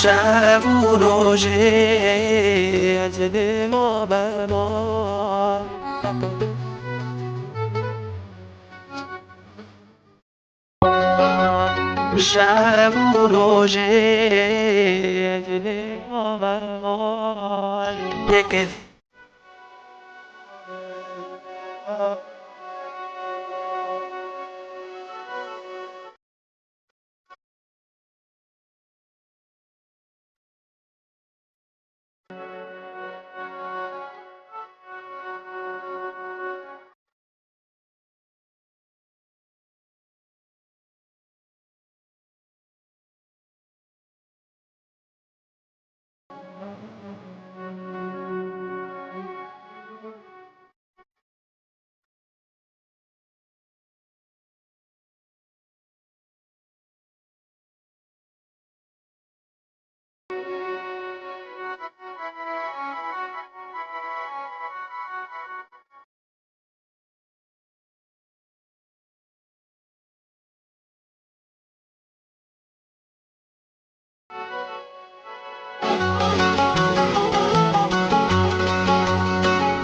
شب و روژه دل ما بر ما شب و روژه دل ما بر ما یک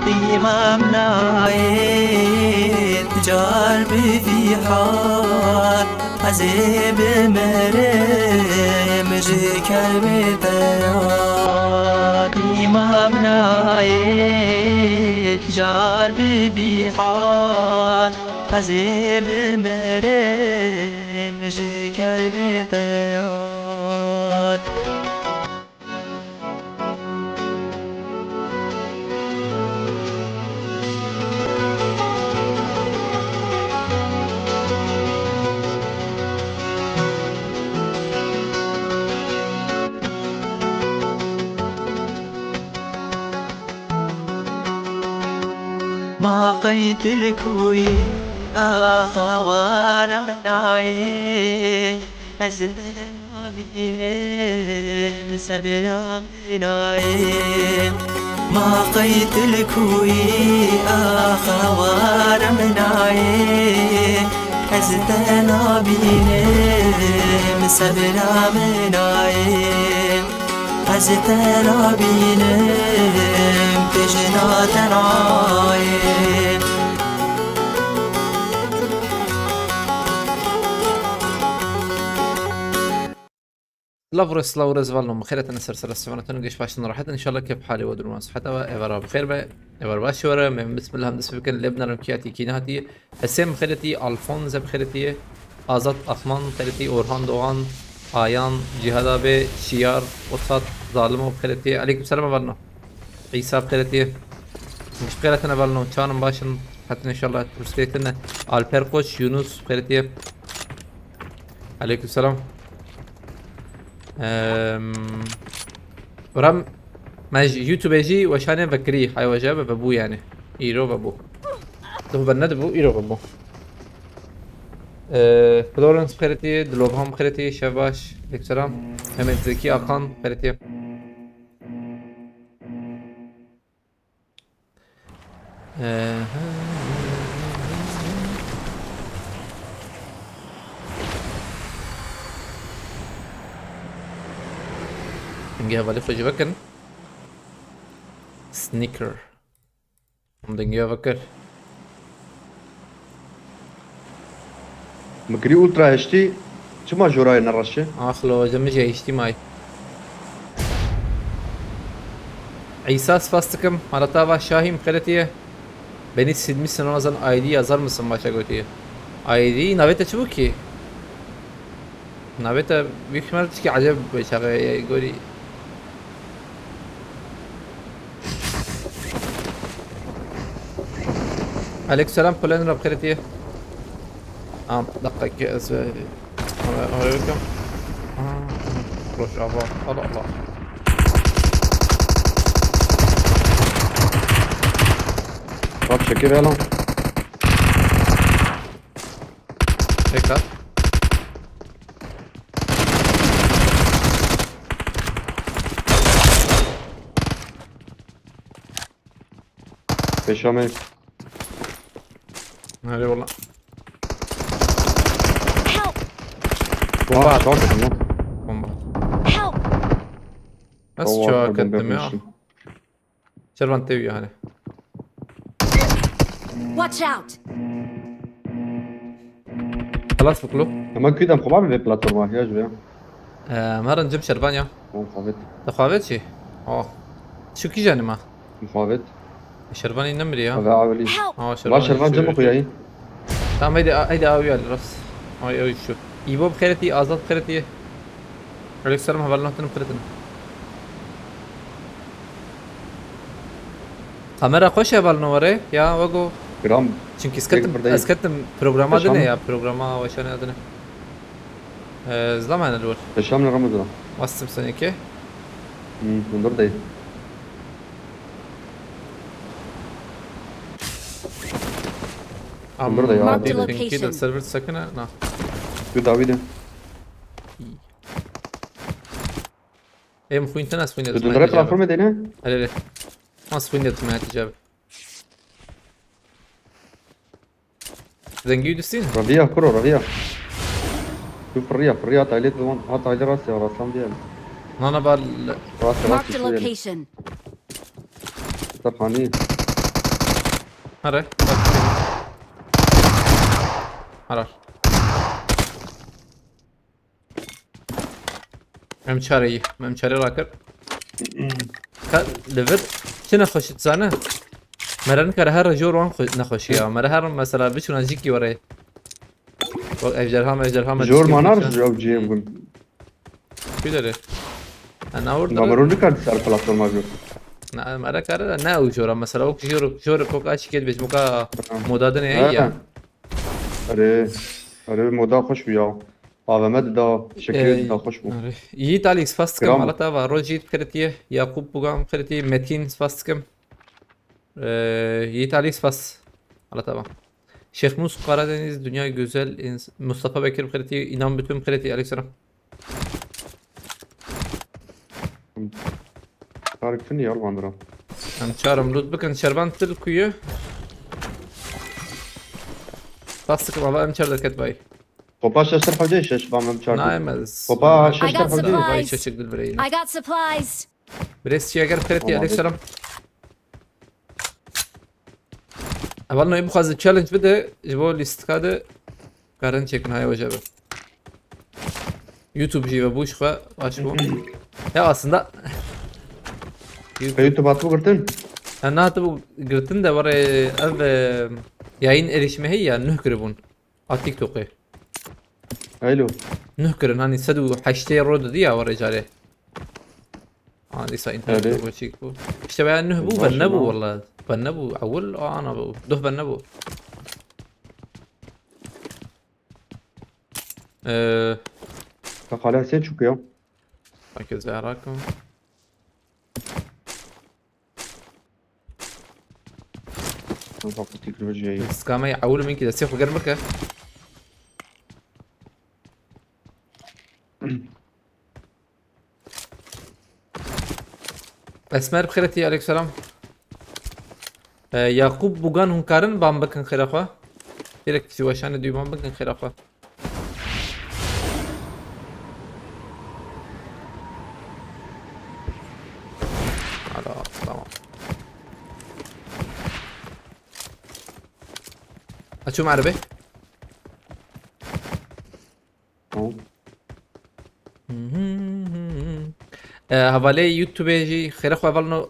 دیمم ناید جار بی حال از بمره مجی کرمی تیار دیمم ناید جار بی حال از بمره مجی کرمی تیار ما قيت الكوي وانا مناي نزل سبيل مناي ما قيت الكوي وانا مناي نزل نبيني سبيل مناي حزتنا بينم تجناتنا لافرس والله خيرة نسر سلسلة نقش باش راحت ان شاء الله كيف حالي ودرون صحتها ايفرا بخير بقى ايفر باشورة من بسم الله هندس فكر لبنى رمكياتي كيناتي حسين بخيرتي الفونز بخيرتي آزاد اثمان بخيرتي اورهان دوغان آيان جهاد abi شيار وصات ظالم بخيرتي عليكم السلام بالنا عيسى بخيرتي مش بخيرتنا بالنا كانوا باشن حتى ان شاء الله ترسلتنا البير قوش يونس بخيرتي عليكم السلام ورم ماجي يوتيوب يجي وشانه بكري هاي وجاب بابو يعني ايرو بابو تو بند بابو ايرو بابو فلورنس بخيرتي دلوبهم بخيرتي شباش عليكم السلام همت زكي اقان بخيرتي نجيها بالف وجه بكن سنيكر نجيها بكر مكري أولترا هشتي شما جوراي نرشة اخلو جمجي اجتماعي عيسى سفاستكم على تابع شاهين بخيرتيه beni silmişsin o zaman ID yazar mısın başa götüye? ID navete çabuk ki. Navete büyük ihtimalle ki acayip bir şaka gori. Aleykümselam Polen Rab خيرتيه. دقيقة كأس عليكم. روش الله الله. راب شكر يلا هيك بشامي هذي والله واه توقف بومبا بس هو شو أكتر من قدم يا بيمشي. شربان تيوي يعني Watch out! خلاص بكلو كمان كده مخبع ببلاتفورم يا جماعة. مرة نجيب شربانيا مخابط. تخافت شي شو كي جاني ما مخابط. شرباني نمري هذا عولي. Help! والله شرباني شرفان جنبك شو وياي. تمام هيدا اوي على الراس اوي شو يبو بخيرتي ازاد بخيرتي عليك السلام هبلنا تنم بخيرتنا kamera خوش بالنوره يا وگو جرام. çünkü Tek buradayım. اسكتم programa Yaşam. adını ya programa ve şane adını زلمه الور الشام من رمضان. واسم سنه كي من دور ده. Burada ya. Marked كده location. السيرفر ساكنه نعم Şu Davide. ايه مخوين تناس وين Şu döndüre platform edene. هلا ما سوين ما تجاب زنجيو دستين ربيع كرة ربيع. شوف الريا تعليت لون هات على راسي راسام ديال. انا بال راسي Marked a شوية. location. طرحانين. هره هره ممشاري راكب لفت شنو خوش تسانه مرن كره هر جور وان نخوش يا مره هر مثلا بشو نجيكي وري اجرها جور ما نعرف جو جيم. بيدري انا اورد Kamerun ne kadar ser platforma gör. مره كره نا او جورا مثلا او جور كوك اشي كده بس مكا مودادن هي Arı moda hoş bu ya. AVM da şekil da hoş bu. يجي عليك فاست كم جرام. على تابع روجيت كرتيه يعقوب بوغام كرتيه متين فاست كم يجي عليك فاست على تابع Şeyh Mus Karadeniz dünya güzel Mustafa Bekir kriti inan bütün kriti aleykümselam. Tarık'ın ya Almanya'da. Am çağırım lut bakın şerban tıl kuyu. Bastık ama am çağırdı ket bay. Topa şaşır havcı şaş bamım çarptı. Naimez. Topa I şaşır got havcı. supplies. Bay çeşik dil bireyine. I got supplies. Bres çiğer kriti Tamam, aleykümselam. Avalno bu khazı challenge bide bu listkade karın çekin hay hoca be. YouTube jive bu işe baş bu. Ya aslında YouTube atı gördün. انا هاتبو قلتن ده ورا اف ياين erişme هي نهكربون على تيك توك Alo. نهكرن هاني سدو حشتي رود دي ورا جاري هذه سا انت أدي. بو شيك بو işte بقى نهبو ماشي بنبو معه. والله بنبو اول انا بو ده بنبو Kakale sen çıkıyor. ركز اراكم Ben fakir teknolojiyi. سكاما يعولوا من كده سيخو قرمكه اسماء بخيرتي عليك السلام يعقوب بوغان هنكارن بامبكن خير اخوا ديرك سوى شان دي بامبكن خير اخوا خلاص تمام اشو معربه Tamam. هفالي يوتيوب يجي خير اخوا فالنو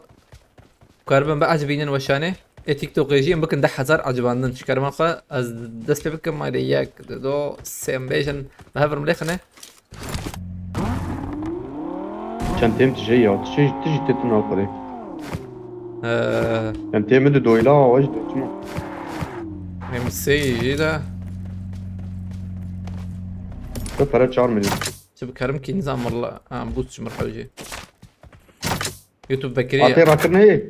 كاربن بقى عجبينن وشانه تيك توك يجي بكن ده حزار عجباندن شكر ما خا از دست بكم ما رياك دو سيمبيشن هافر مليخنه Çentem tijey ya. Tijey tetun akare. Çentem de doyla avaç tutma. MSي يجي ده Ve para 4 milyon. شوف كرم كي نظام والله بوتش مرحبا يجي يوتيوب Atay بكريه rakır ne?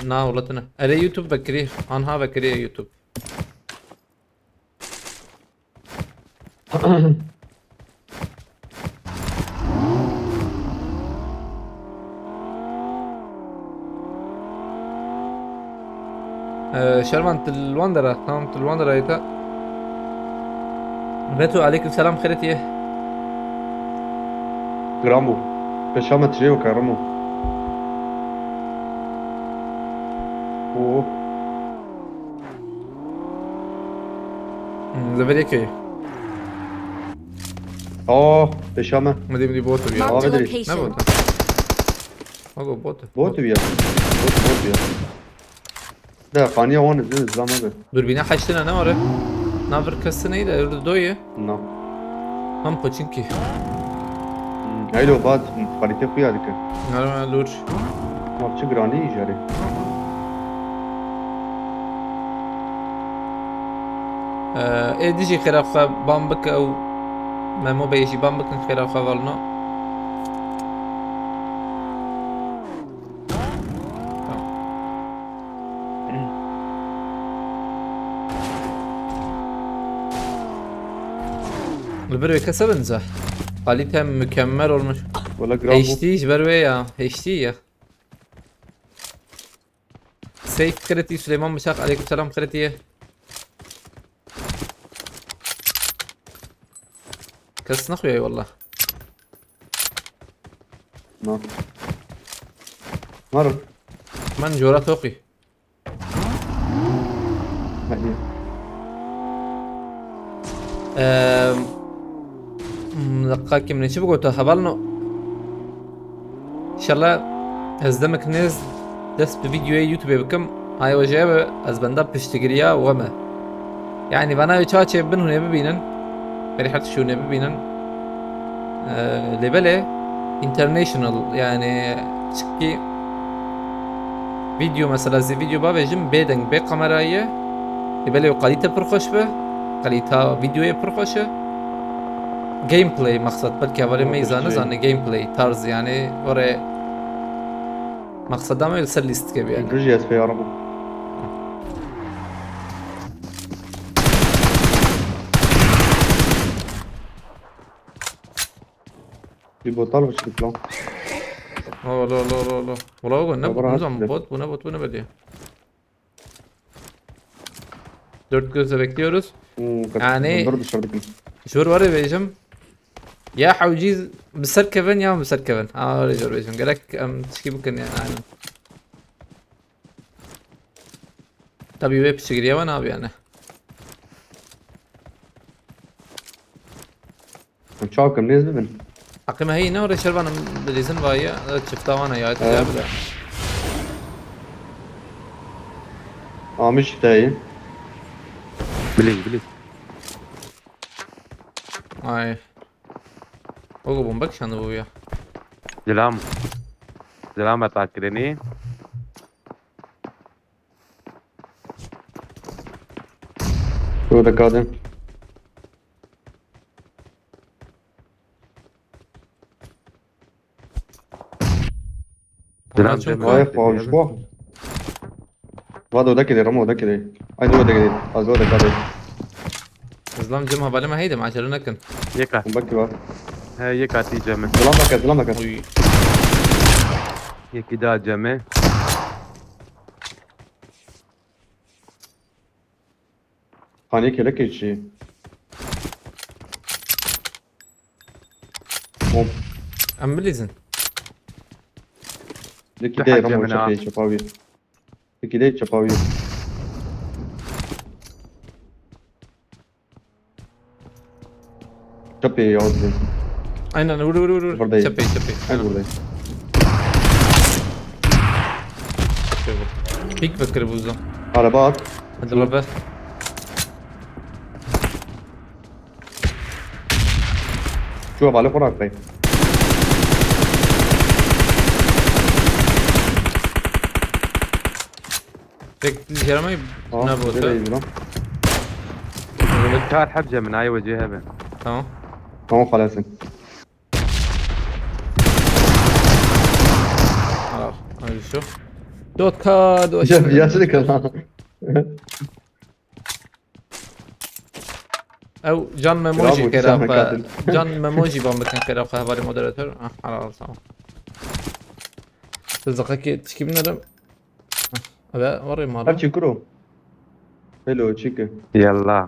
نا والله تنا اري يوتيوب بكريه انها بكريه يوتيوب شرمنت الوندرة تمام الوندرة ايتا بيتو عليكم السلام خيرتي Gramu. Peşama tijey ve karamu. اوه زبر يكي اه بشامه مدي بوتو بيا Marked a بدري. نه location. بوتو اقو بوتو بوت بيا بوت بيا لا خانية وان زين زلام هذا دوربينا حشتنا نمره نافر كسنه ايده يردويه نعم هم بوچينكي هاي لو بعد خريطة فيها ذيك نارما لور ما بتشجراني جاري ايه ديجي خرافة بامبك او ما مو بيجي بامبك خرافة والنا البروي كسبنزه قاليتها مكمل والمش ولا جرامبو هيشتيش بروي يا هيشتي يا سيف خرتي سليمان مشاق عليكم السلام خرتي كاس نخوي والله نعم مرة من جورا توقي هاي لقاكي من شبكة وتهبلنا ان شاء الله هزدمك ناس دست بفيديو يوتيوب بكم هاي وجابه از بندا بشتغريا وما يعني بنا يتشاتش بنو نبينن فريحت شو نبينن لبله انترناشونال يعني شكي فيديو مثلا زي فيديو بابجم بيدن بكاميرايه لبله قليته برخوش به قليتا فيديو برخوشه جيم بلاي مقصد بلکه اولی میزانه زانه جيم بلاي طرز يعني وره مقصد دامه يلسر ليست كبير يعني رجعت في عربو يبقى طالب شكله اوه لا لا لا لا والله هو عبارة عن نظام كده. bot buna böyle. 4 gözle bekliyoruz. يعني- برضه الشرطة شهور ورا بيجم يا حوجيز بسر كفن يا بسر كفن رجع بيجم قالك تشكي ممكن يعني طبي ويب تشكي وانا ابي انا نشاو كم ناس ببن عقيمة هي نور شربان بليزن بايا شفتها وانا يا تقابل مش تاي بليز اي اوه بومبك شنو بويا زلام اتاكرني شو ده قادم زلام واقف وشبوح هذا ده كده رمو ده كده عايز هو ده كده عايز هو ده كده ازلام جمها بالي ما هيدا مع شرنا كن يكا مبكي بقى هاي يكا تي جمع سلام بك وي يكي دا جمع خانيك لك شيء هم ام بليزن لك ده تحجم رمو منها. شقي شفاوي لك ده شفاوي شبي يا ولد اين انا ورو بردي. شبي عايز ولد بيك بكر بوزو على بعض اضربه شوف على فراغ طيب بيك جرمي نابوتا ده كان حبجة من اي وجهها بين تمام تمام خلاص خلاص هاي شوف دوت كاد وش شوف يا سيدك الله او جان ميموجي برافو، كده تسامح قاتل. جان ميموجي بامبكن كده خبري مودريتور خلاص تمام تزقك تشكي من الرم ابا وري مره هرشي كرو حلو تشيكي يلا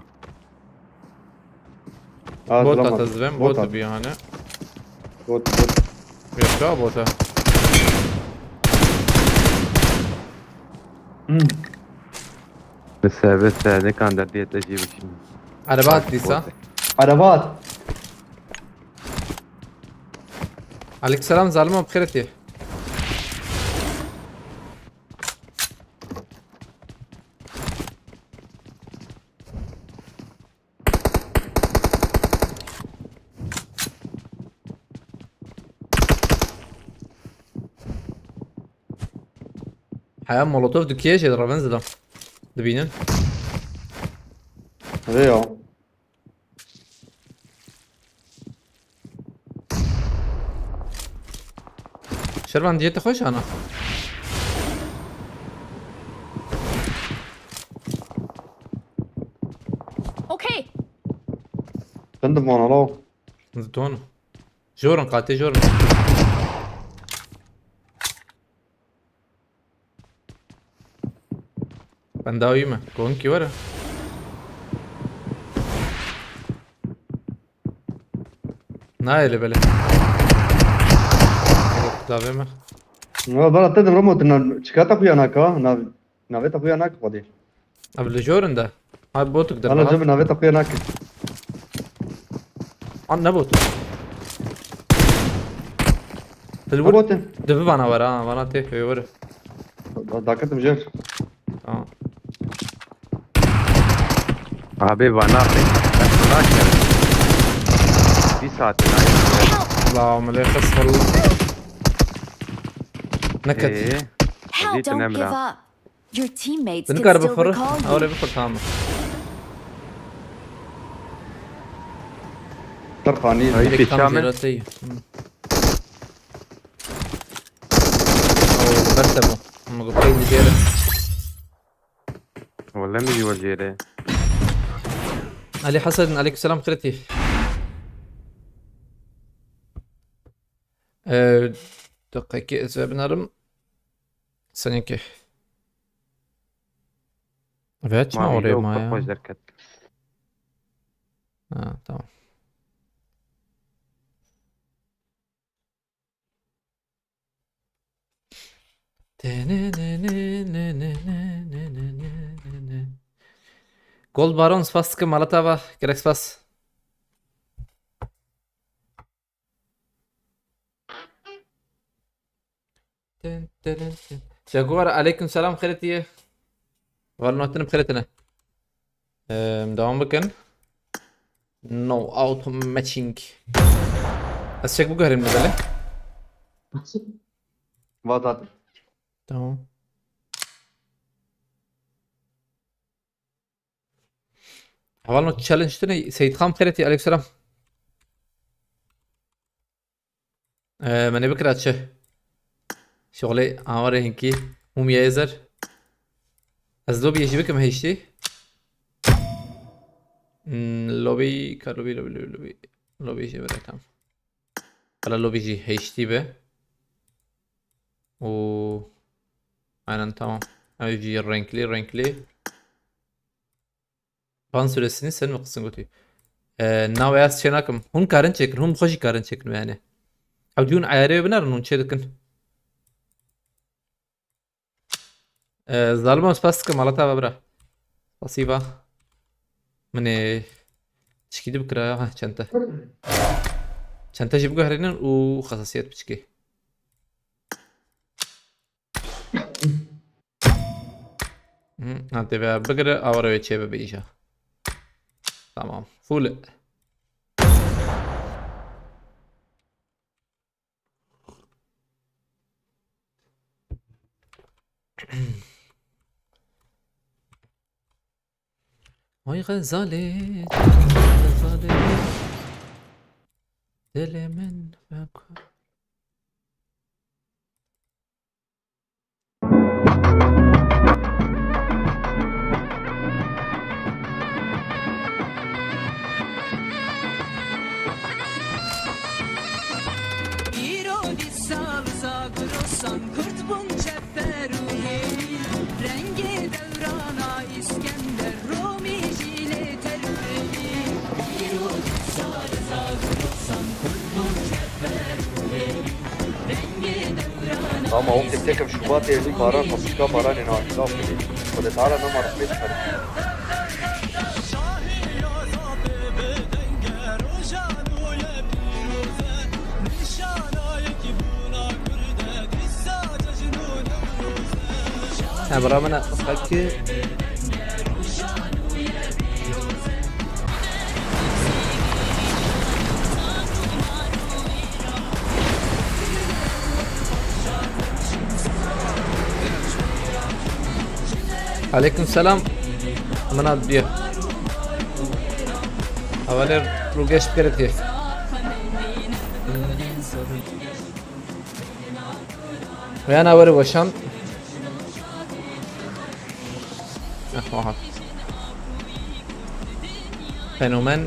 بوتا سلامات. تزبن بوتا بوتا بيهانه بوت يشا بوتا بس هذا كان درديت اجيب شيء. عربات دي صح؟ عربات. عليك السلام ظالمه بخيرتي. حياة مولوتوف دكيش يضرب انزله دبينن ايوه. شربان جيت اخوش انا Okay. تندم مونولوج. نزلت هون جورن قاتل جورن بنداويمة كونكي ورا نايل بله داويمة والله تندم رموت انه شكات اخوي هناك نافيت اخوي هناك فاضي. قبل جورن ده هاي بوتك ده انا جنب نافيت اخوي هناك. عنا بوت البوت رموت دبب انا ورا انا تيفي ورا ذاك مجير. اه حبيبي انا في ساعة اللهم لا يخص والله نكت ايه Hal, جيت don't نعمل give up. Your teammates can بنقرب still بفر recall اوري you. بفر تمام ترخانين. هاي في تام شامل جيراتي او برتبو هم قبطين جيرة والله ميجي وجيري. علي حسن عليكم السلام خيرتي دقيقة اسباب نرم ثانية كيف فيتش ما وري خوش معايا دركت. تمام Gold Baron svastika Malatava gerek spas. شاكور عليكم السلام خيرتي والله نحن بخيرتنا مداوم بكن نو اوت ماتشينج الشيك بقهر من ذلك وضعت. تمام والله تشالنج تاني سيد خام خيرتي عليكم السلام ماني بكرة شه شغلي عمارة هنكي مو يازر از لوبي يجيبك ما هيشتي لوبي كلوبي لوبي يجي بره تمام على لوبي يجي هيشتي به و aynen tamam يجي رانكلي بان süresini sen mi kısın götü ناو ياس شناكم هم كارن çekin هم خوشي كارن çekin yani حاولون عياري بنار نون çekin ظالمه سباسك مالتا ببرا بسيبا من تشكيدي بكرا ها çanta جيب قهرين وخصاصيات بتشكي Hadi be bıgırı avara ve çebe be işe. Tamam. Full. Ay gazali. Gazali. Dilimin bak. Kurt bun çeperuhi rengi devrana İskender Rumi jile terbiyi bir o sarı sarı kurt bun çeperuhi اما وقت بتاكل شوبات اللي باران مفيش باران هنا لا وده تعالى انا ما رحتش برامنا فكر عليكم السلام مناد بيه اولر روگش بکرد ويانا وري وشان واحد فنومن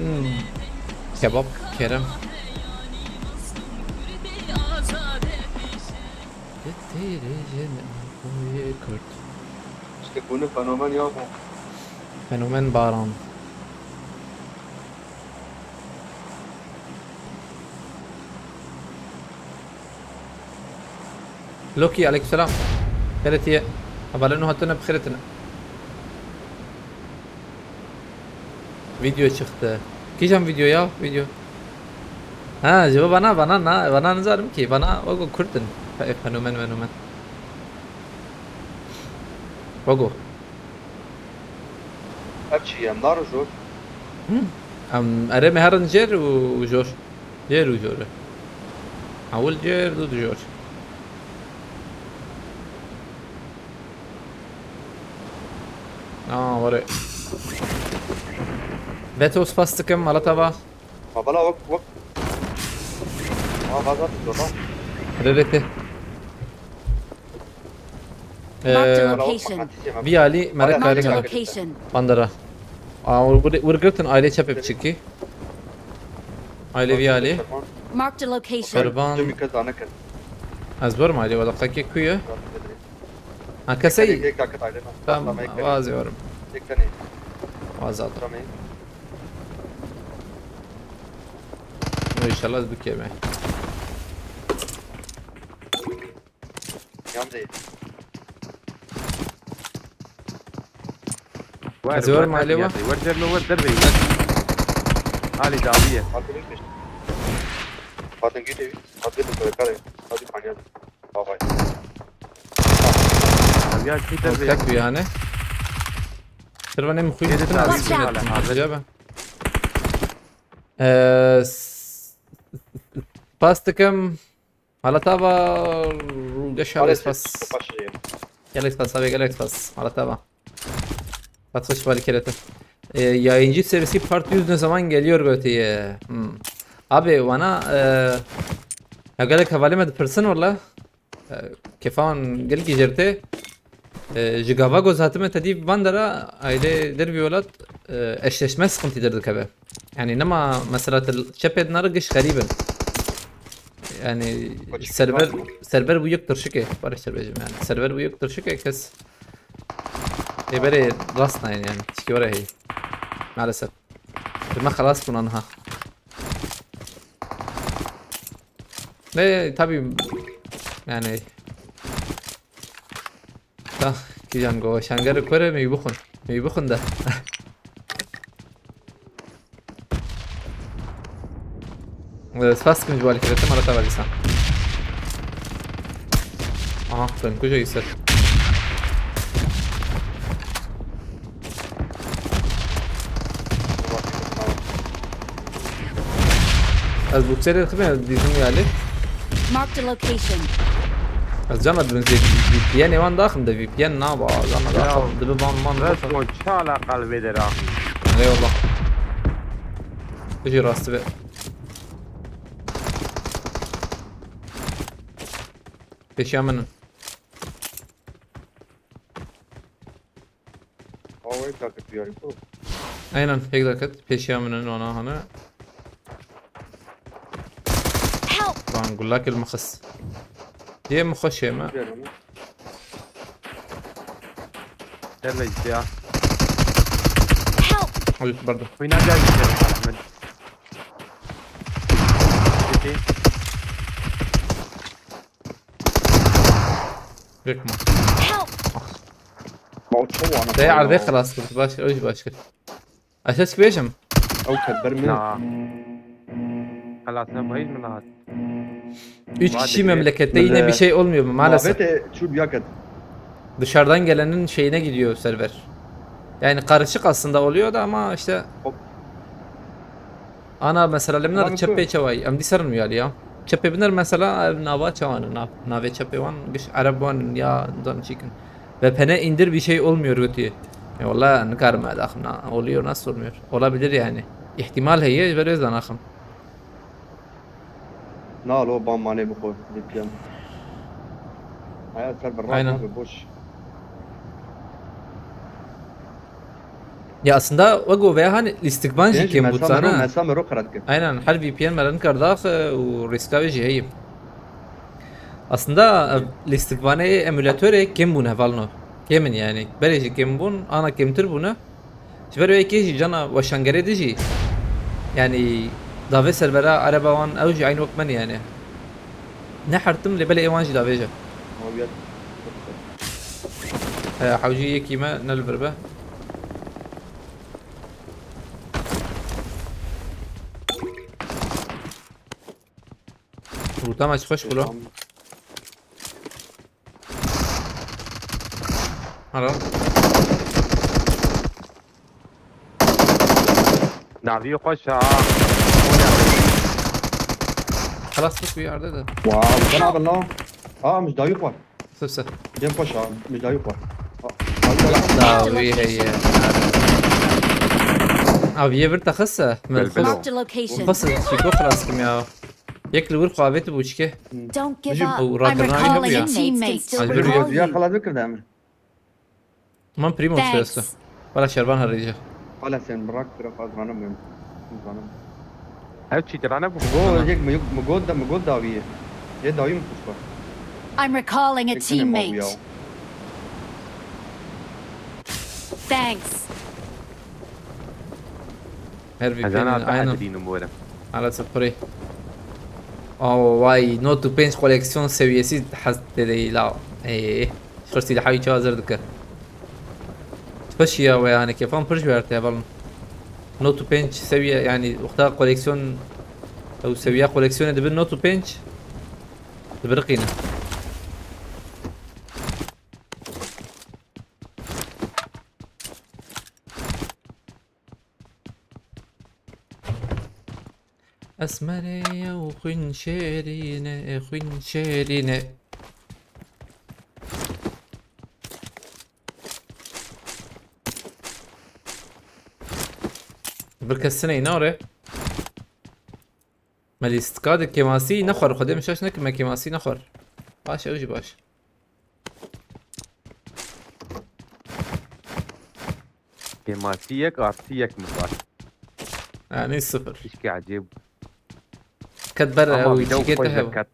كباب كرم تكون فنومن يا فنومن باران لوكي عليك السلام خيرتي أبغى إنه هاتنا بخيرتنا فيديو شخت كيشم فيديو يا فيديو جواب بنا نزارم كي بنا وقو كرتن فنومن وقو ابشي ام نار جور أري مهرن جير وجور جير وجور أول جير ضد جور وري بيتوس فاستكم على تبع ما بلا وقت ما غازات الدولار ريريتي Marked a location. بيالي مرك Marked a عليك location. بندرة ورقتن aile çapıp çıkı aile بيالي Marked a location. قربان جمي كذا انا كذا أزبر ما عليه ولا قاكي كويه كسي هيك تاكت علينا تام وازي ورم هيك ثاني وازات رمي إن شاء الله بكي معي يام دي أزور مع لوا ورجر له ورجر بي علي دعوية فاتن کی ٹی وی فاتن تو کرے فاتن پانی آ بھائی يا كيتر بي تكفي يعني ترى أنا مخوي كده تعريف جدا على عجبة باستكم على تابا روگش على بس Galaxy Pass abi Galaxy Pass على تابا Atış balikete. Yayıncı serisi part 100 ne zaman geliyor göteye? Abi bana اقول لك حوالي مد برسن والله كيفان قال لي جرتي جيجافا جوزاتم تدي بندرا ايده دربي ولد eşleşme sıkıntıdır kabe. Yani ama mesela şeped nargış غريبا. Yani server bu yoktur şike. Barış servercim yani. Server bu yoktur şike kes. böyle rastna yani. Şike var هي. maalesef. ما خلاص كنا Ne tabii yani da ki jango şangara kore mi bukhun da Svaskım jwali kirete mara tava lisan aha ben kujo iser az bu seri khme dizim yani Marked a location. از جمع بنزي VPN وان داخل ده VPN نابا جمع داخل ده بان رسمو شالا قلبي درا اي والله تجي راست بقى ايش يعملن اوه تاكت بياري تو aynen هيك دكت ايش يعملن وانا هنا Help! بنقول لك المخص دي مخش ما يلا يا Help! قلت برضه وين جاي يا احمد بيكم Help! ما شو انا ده عربية خلاص كنت باش اوج باشكر اساس كبيشم او كبر من نعم خلاص انا بعيد من هذا 3 kişi memlekette yine bir şey olmuyor maalesef. Muhabbeti şu bir yakıt. Dışarıdan gelenin şeyine gidiyor server. Yani karışık aslında oluyor da ama işte Hop. ana mesela lemnar Tamam, çepe buyur. çavay am disarın ya ya. Çepe biner mesela nava çavan nave çepe wan giş araban ya dan chicken. Ve pene indir bir şey olmuyor götü. Ya vallahi nkarım adakna oluyor nasıl olmuyor? Olabilir yani. İhtimal heye veriyoruz lan akım. نال هو بام ماني بخو ديبيان. هاي سيرفر راس Aynen. ما ببوش. Ya aslında o veya hani istikban Genç jikem bu sana. مسام رو خرد. Aynen her VPN مالن كرداخ وريسكاوي جهيب aslında listikvane emülatörü kim bunu hevalno kimin yani bereci kim bun ana kimtir bunu şver ve ki cana vaşangere dici yani dave servera arabawan avji aynı vakman yani ne hartım lebele evanji daveja موبيات. حوجي كيما نلبربه وطما خوش بلو هلا نعم يخش خلاص بس وي ار ده واو بنلعب الله. مش دايق var. سبسه جيم بوش مش دايق var. داوي هي ابي برتا خسه من الخص Marked a location. خص شيكو خلاص كم يا ياكل ورقه عبيت بوشكه Don't give Hücum. up. Oh, I'm Rotterdam recalling ya. a teammate. Still Algeria. recall يا you. خلاص ذكر دائما. من بريمو فيستو Thanks. ولا شربان هالرجال خلاص يعني براك ترى خلاص غنم من غنم. هاي تشي ترى انا مجود هيك مجود داوية. هي داوية مخصوصة. I'm recalling a teammate. Thanks. her VPN انا aynen ادري نموره على sıfırı. Oh vay not to bench koleksiyon seviyesi dedi la. شرطي لحاجة شو زردك. تفشي ويا يعني كيف هم برج بيرتي بالن. نوت تو بنش سوية يعني وقتها كوليكسيون او سوية كوليكسيون دبل نوت تو بنش تبرقينا. اسمري وخن شيرينه خن شيرينه بركسنه يناره مالي استقاد كيماسي نخر خدي مشاش نك ما كيماسي نخر باش اوجي باش كيماسيك ارسيك مصار يعني صفر اشكي عجيب كدبر او video يجيتها koyacak.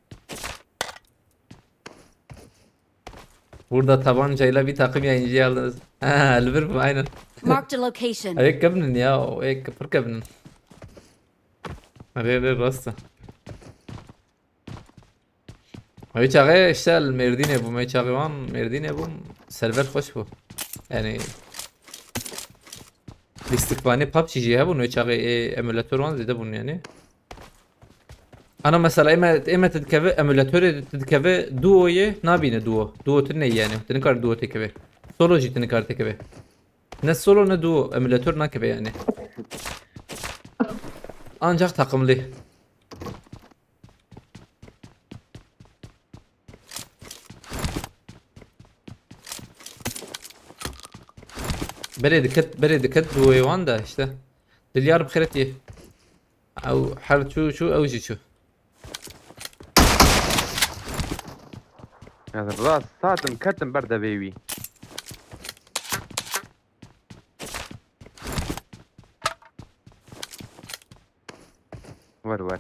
burada tabancayla bir takım yayıncı aldınız. Ha, Liverpool aynen. Marked a location. Ayık kabının ya, o ayık kapır kabının. Araya rasta. ما يشغل اشتغل ميردين ابو ما يشغل وان ميردين ابو سيرفر خوش بو يعني الاستقبالي ببجي جي هبو انه يشغل ايمولاتور وان زي دبون يعني انا مثلا اما تدكفي ايمولاتور تدكفي دووye نابينه duo تني يعني تنكر duo تكفي solo جي تنكر تكفي ne solo ne duo emulatör ne gibi yani ancak takımlı. بري دكت دويوان ده işte دليار بخيرتي او حر شو او جي شو هذا الراس ساعة مكتم بردة بيبي ور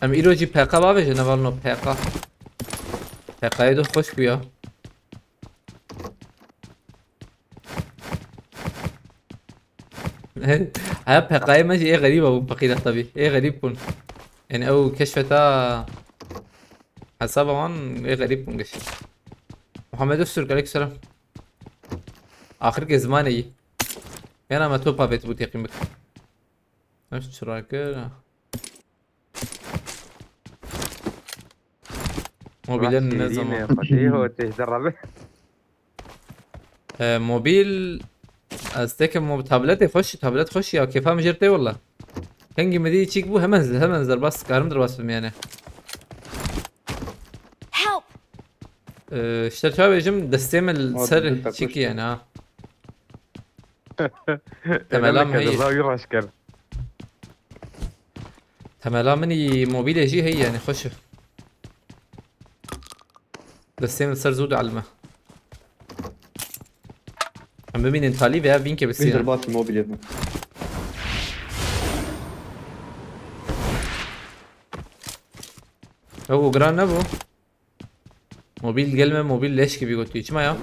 ام ایروجی پقا باوه جنوال نو پقا دو خوش بیا ها پقای ماشي ايه غريبة ابو بقيلة طبي ايه غريب كون يعني او كشفتا حسابه وان ايه غريب من قشي. محمد السرق عليك السلام. اخر كي زماني انا ما توبا بيت بوتي قيمك نفس شراكه موبيلين نظام فتيه وتهدر موبيل استيك تابلت خش تابلت خش يا كيفها مجرتي والله كان مدي تشيك بو همنزل بس كارم در بس يعني Help! اشتريت شويه جم دستيم السر تشيكي يعني تمام هي يرشكر تمام مني موبيل يجي هي يعني خش دستيم السر زود على الماء عم بمين انتالي بها بينك بينزل بالسيارة باص الموبيل يا هو جران نبو موبيل قلمه موبيل ليش كبي قلت ايش ما يا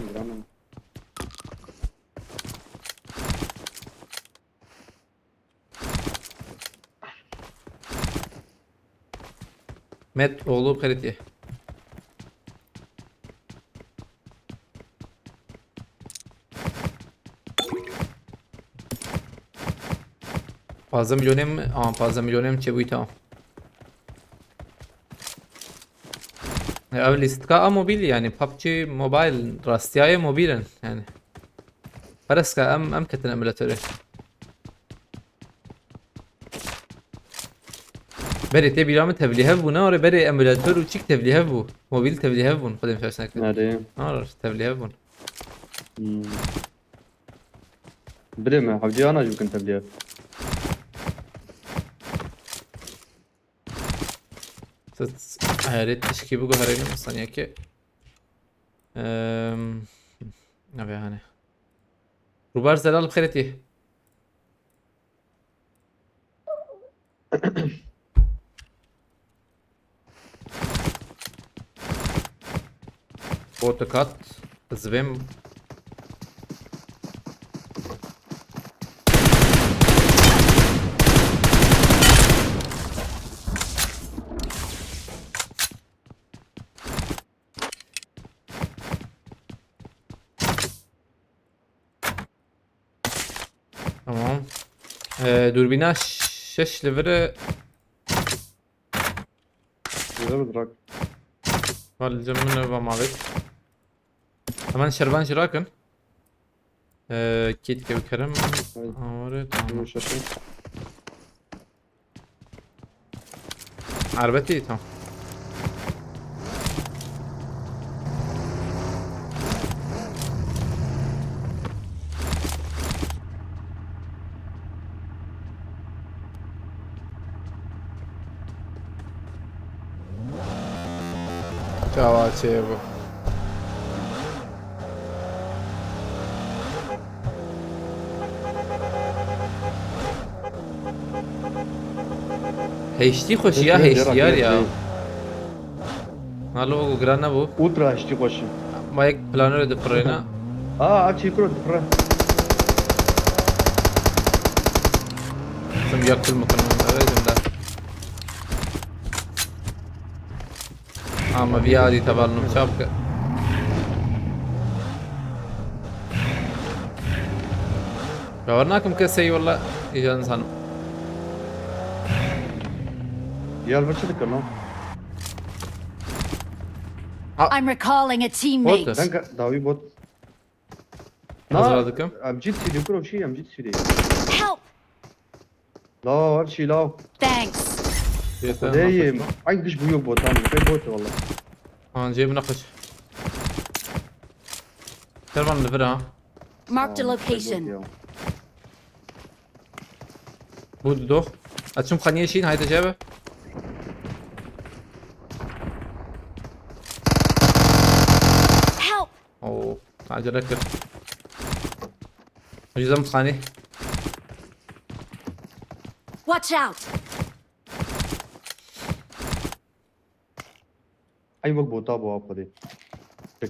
مات oğlu بخيرتي fazla milyonem fazla milyonem çebuğu tamam أول استقاء موبيل يعني ببجي موبايل راستياي موبيلا يعني فرسكا أم كتن أملاتوري بري تبي رامت تبليها بو نار بري أملاتور وشيك تبليها بو موبيل تبليها بو قدم فاش نكتب هذه نار تبليها بو بريمة حبجي أنا جو كنت أبليها hayret تشكي بقى هرينا مثلا ياكي نبي هاني روبار زلال بخيرتي اوتوكات زبيم تمام دوربينا شش ليفر إذا بدرك والجمن بمعبد كمان شربان شراكن كيت كيف كرم أوري تمام مش عشان عربتي تمام Ciao, Cevo. هيشتي خوش يا هيشتيار يا هالو جرانا بو أوترا هشتي خوش مايك بلانر دي برينا أشي كرو تفرح سم ياكل مكان لازم ده ما في عادي تبع المشابكة جورناكم كسي والله إجا إنسان يا البشر كنا I'm recalling a teammate. بوتس دنك داوي بوت أزرادكم أبجيت سيدي كرو شيء أبجيت سيدي Help! لا أبشي لا Thanks. دايم عندش بيوك بوت أنا في بوت والله نجيب نقش تربان لفرها Marked a location. بود دوخ أتشم خانية شين هاي تجابه Help! أوه عجل ركب جزم خاني Watch out! أي وقت بوتا بوا بدي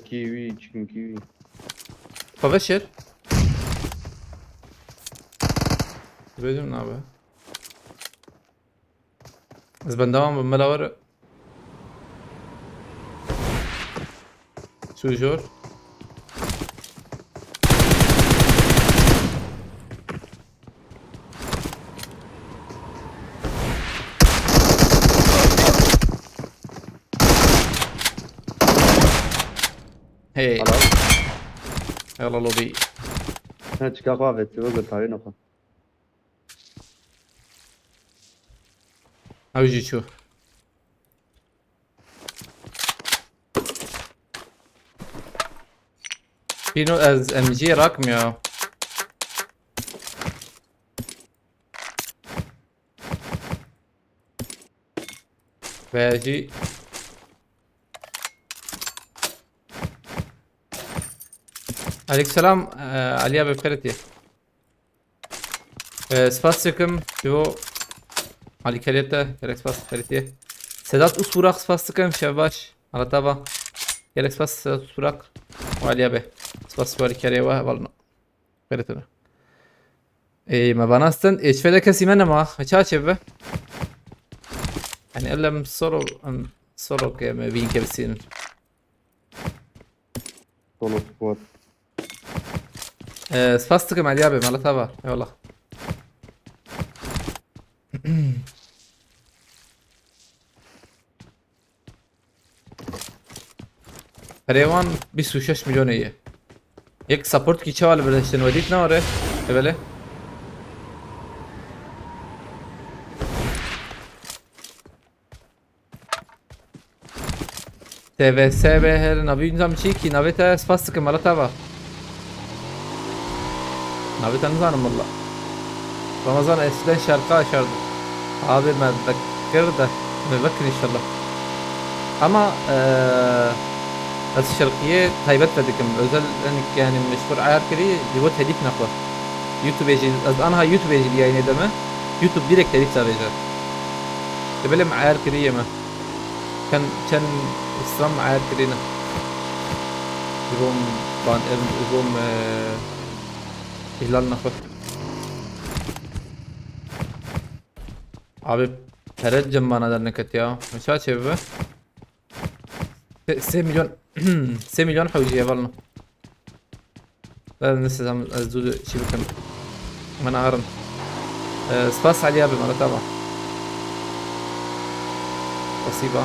كيوي تشيكن كيوي ببشر بيجم نابه زبندوان بملاور سوجور هي خلاص يلا لوبي انا تشكا قافت وقلت هاي نقطة اوجي شو في نوع از ام جي رقم يا باجي عليك السلام عليا بخيرتي سباسكم دو علي كليتا كليك سباس بخيرتي سدات اسوراق سباسكم شباش على طبعا كليك سباس سدات اسوراق وعليا به سباس واري كريوه والله بخيرتنا اي ما بناستن ايش فدا كسي منه ما هشاشه به يعني الا من صورو كما بين كبسين طول سكوات سباستكم عليا به مالا طبعا والله ريوان 26 مليونية يك سابورت كي چوال بلشتن وديت نوره بله تبه سبه هر نبي نظام چی کی نبیت سپاستکم مالا طبعا نبیت نظام والله رمضان eskiden şarkı açardı. Abi ben bekir de mübekir inşallah. Ama الشرقية تايبت بدكم özel yani meşhur ayar kiri diyor telif nakla. YouTube eji az anha YouTube eji yani deme. YouTube direkt telif tarayacak. Tebelem ayar kiri yeme. Kan İslam ayar kirine. Diyorum ben diyorum ihlal nakla. Abi tereccüm bana dernek ya. Mesela çevre. 6 milyon 6 milyon حوجي والله لازم لسه ازود شي بكم من عارن سباس عليها بمرة طبعا بسيطة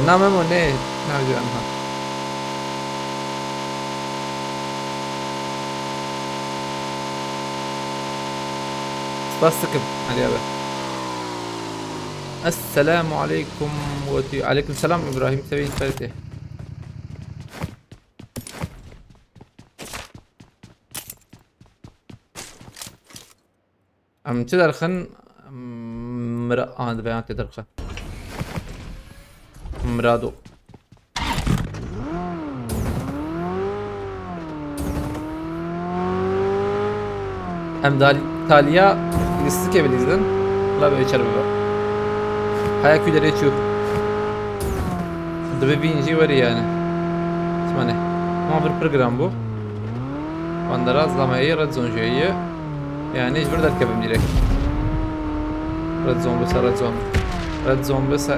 نعم مني نعم عنها سباس تكب عليها بقى السلام عليكم عليكم السلام ابراهيم سبيل فرته ام تدرخن مراد بيان تدرخن مرادو ام تاليا لسه باليزن لا بيشرب هيا كده تشوف ده بينجي وري يعني اسمعني ما بالبروجرام بو واندراز لما هي رد زون جايه يعني ايش برد اركب ديريكت رد زون بس رد زون بس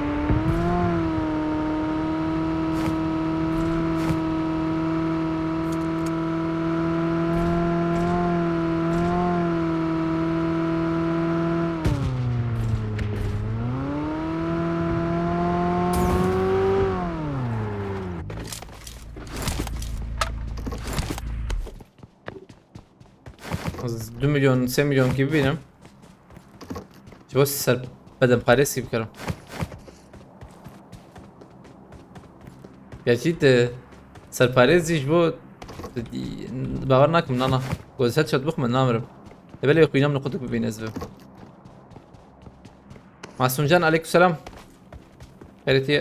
از 2 milyon 3 milyon gibi benim. Şu ser بدم parası gibi karım. Gerçi de serparezi bu باور ناكم نانا وزهد شد بخ من نامرم تبالي يقينام نقطك بين ازبه معصوم جان عليكم السلام خيرتي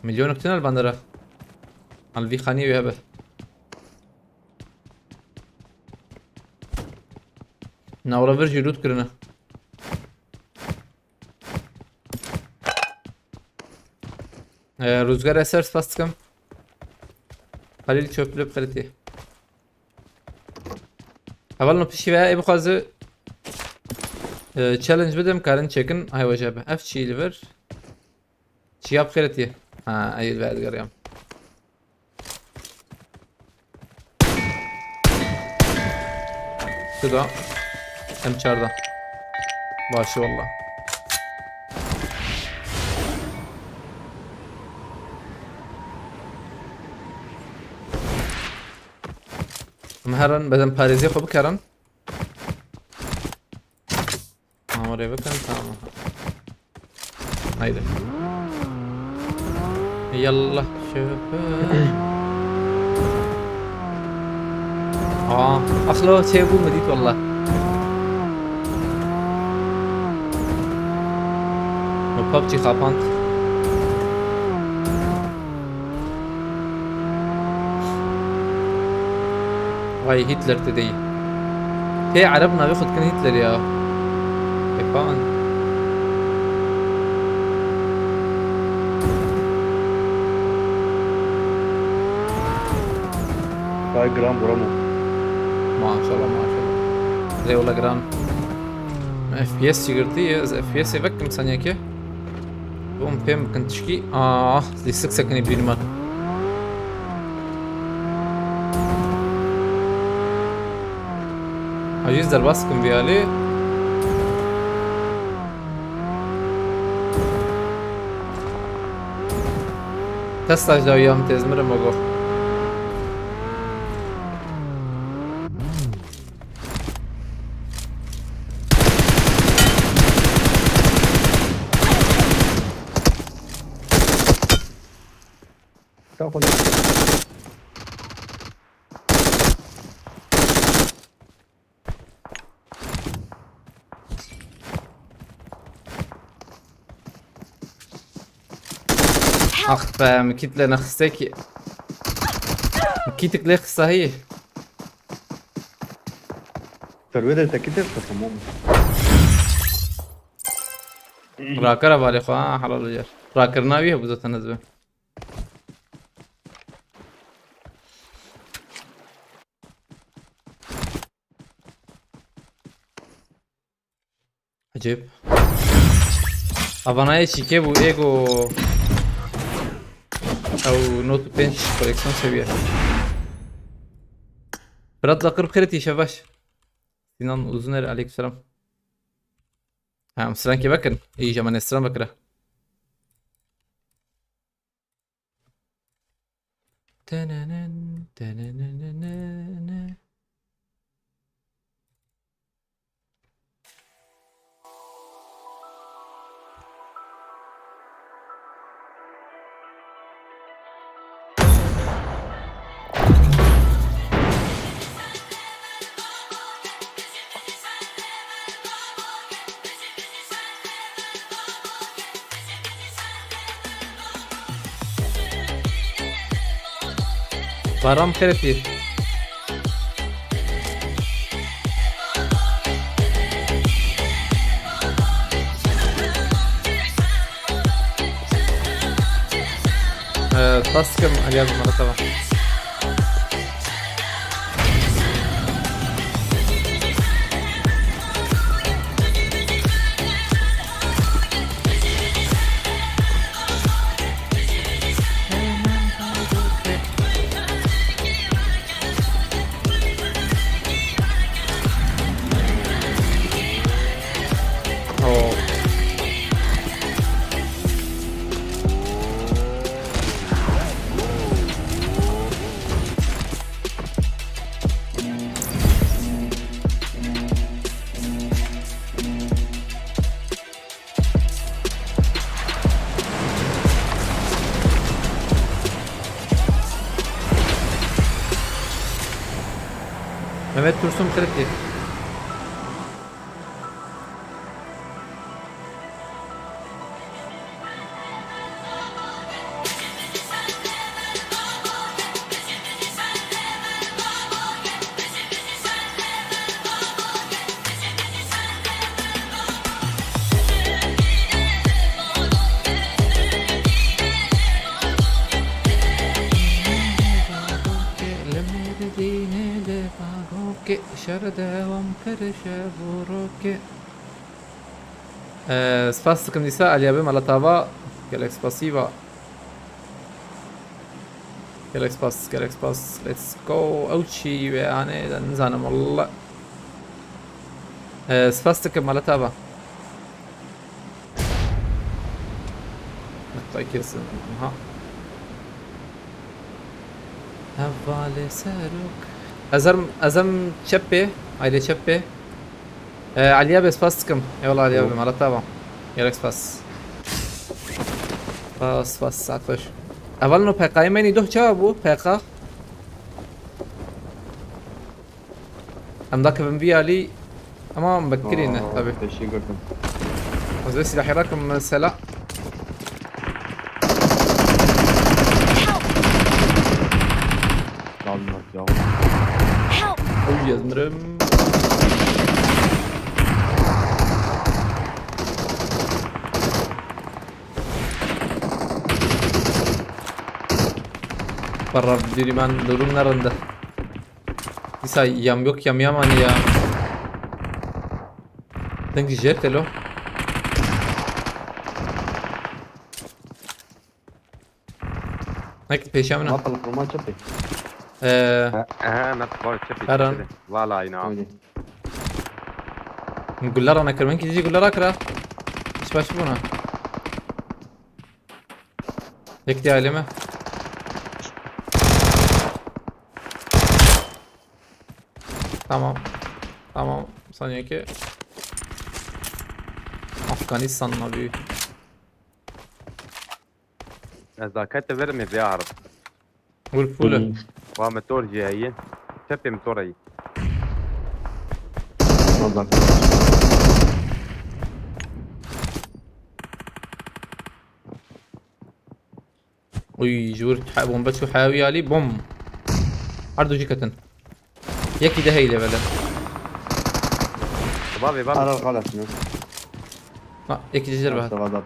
مليون اكتنال باندرا على الفي خاني ويهبه ناورا برجي روت كرنا روزگار اثر سپاس خلیل çöplü بخيرتي اول نبتشي بها اي بخوازı challenge بدم كارن چكن هاي وجبه اف چي ليفر چي ياب خيرتي ها أي بعد قريم كده كم شارده باشي والله مهرن بدن باريزي خو بكرن عمري بكرن تمام هيدا يلا شوف اخلو تشيبو مديت والله وبابجي خابانت هاي هتلر تدي هي عربنا بياخد كان هتلر يا يابان Sai gram buramo. ما شاء الله ما شاء الله ليه والله جران اف بي اس سيجرتي اف بي اس يفكم ثانية كي بوم بيم كنت تشكي دي 6 سكني بينما عجيز درباسكم بيالي تستاج داو يوم تزمر مغو تاخذ اخ مكيت لنا خستكي مكيتك ليه خصها هي ترويد تكتب تصمم. راكر بالي خو حلال الجر راكر ناوي ابو زت نزبه عجيب اباناي شيكيبو ايجو او نوت بنش كوليكسيون سيفير برد قرب خيرتي شباش Sinan Uzuner aleykümselam. Ha, Stranki bakın. İyi zaman Esran bakıra. Baram Kereti. Taskım Ali abi bana tamam. Mehmet Tursun Kırıklı. Spasibo nisaa aliabim ala tava galek spasiba جالكس باس جالكس باس ليتس جو اوتشي يعني نزانم والله سفاستك مالا تابا نطيكيس ها هفالي ساروك ازم تشبي عايلي تشبي عليابي سفاستكم اي والله عليابي مالا تابا جالكس باس باس عطش اولنو پیقای منی دو چه بو پیقا ام داك بنبيالي اما مبكرين طبعا Teşekkür ederim. زي سلاح راكم سلا Lazım bak ya. Help! او يزمرم برا بديري مان دورون نرنده يسا يام yok yam hani ya denk jetelo هيك بيشامنا Mapal kurma çapı. ها ما تقول تشبي أرن. والله اي نعم Öyle. نقول لها انا كرمين كي تجي يقول لها راكرا ايش باشبونا هيك دي علمه tamam saniye ki Afganistan'la büyük اذا كنت برمي بيعرف والفولة وموتور جايين تشبي موتوري Nazar. وي جور بوم بس حاوي علي بوم عرضو جيكتن يكي ده هيلة بلا بابي بابي Arar kalasını. يكي تجربة هات Kadar.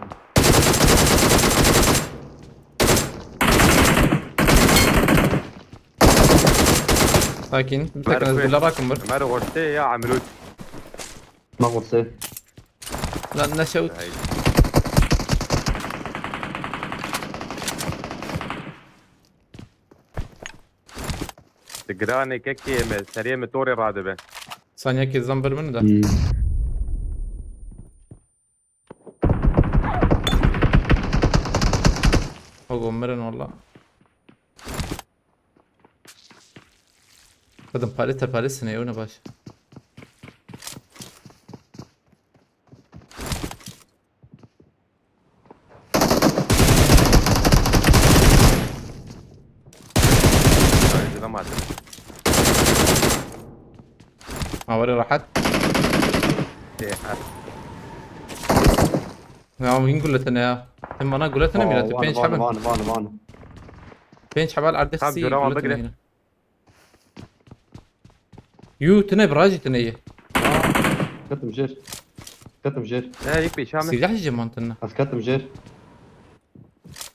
ساكن متأكد نزل راكم بر ما رغبتي يا عملوت Ma kursa. لا نشوت هاي تقراني كيكي سريع موتوري رادبه ثانية كي زنبر منه ده هو مرن والله قدم باليتا نيونا باش اذا ما ادري اوري راحت يا مين قلت انا اما انا قلت انا ميلاد بين شحال Van. بين شحال عرض خاب خسي جرام قلت بقري. أنا هنا. يو تنا براجي تنيه Katım jer. Katım jer. هيك بشامل سلاح جمانتنا Az katım jer.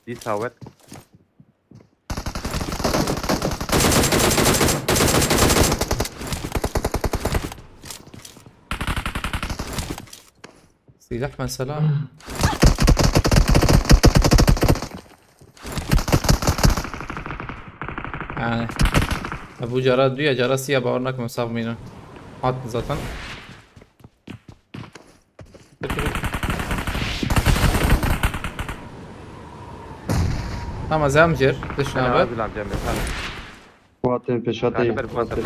دي ساوت سلاح من سلام يعني ابو جراد بيا جراسيا باورناك مصاب مينا حاط زاتن اما زامجر ليش انا نابت نازل عم جنبي Kuatın peşatayım. هذا برفان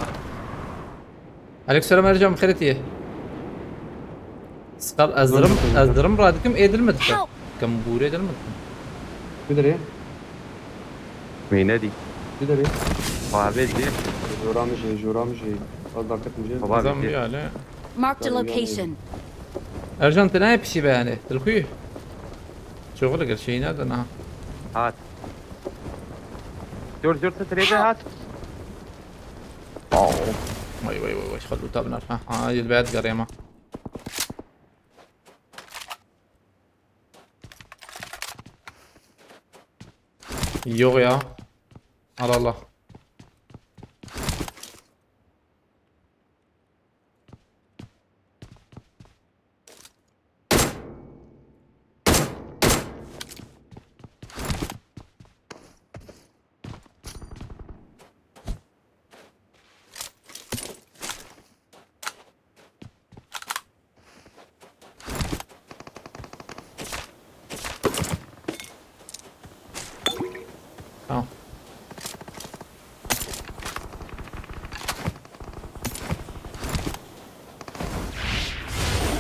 عليك سلام ارجع من خيرتيه سقر ازدرم رادكم ايد المدفع Help! كم بوري دل المدفع Gideri. مين دي Gideri. وهابيت دي Juramış. Az da katım jer. بابي زامبي دي عليه Marked a Tabii, location. ارجع انت نايب شي يعني تلخوي شغلك الشيء هذا انا هات جور تريده هات وي ايش خلو تابنر ها هاي البيت قريمه يوغيا على الله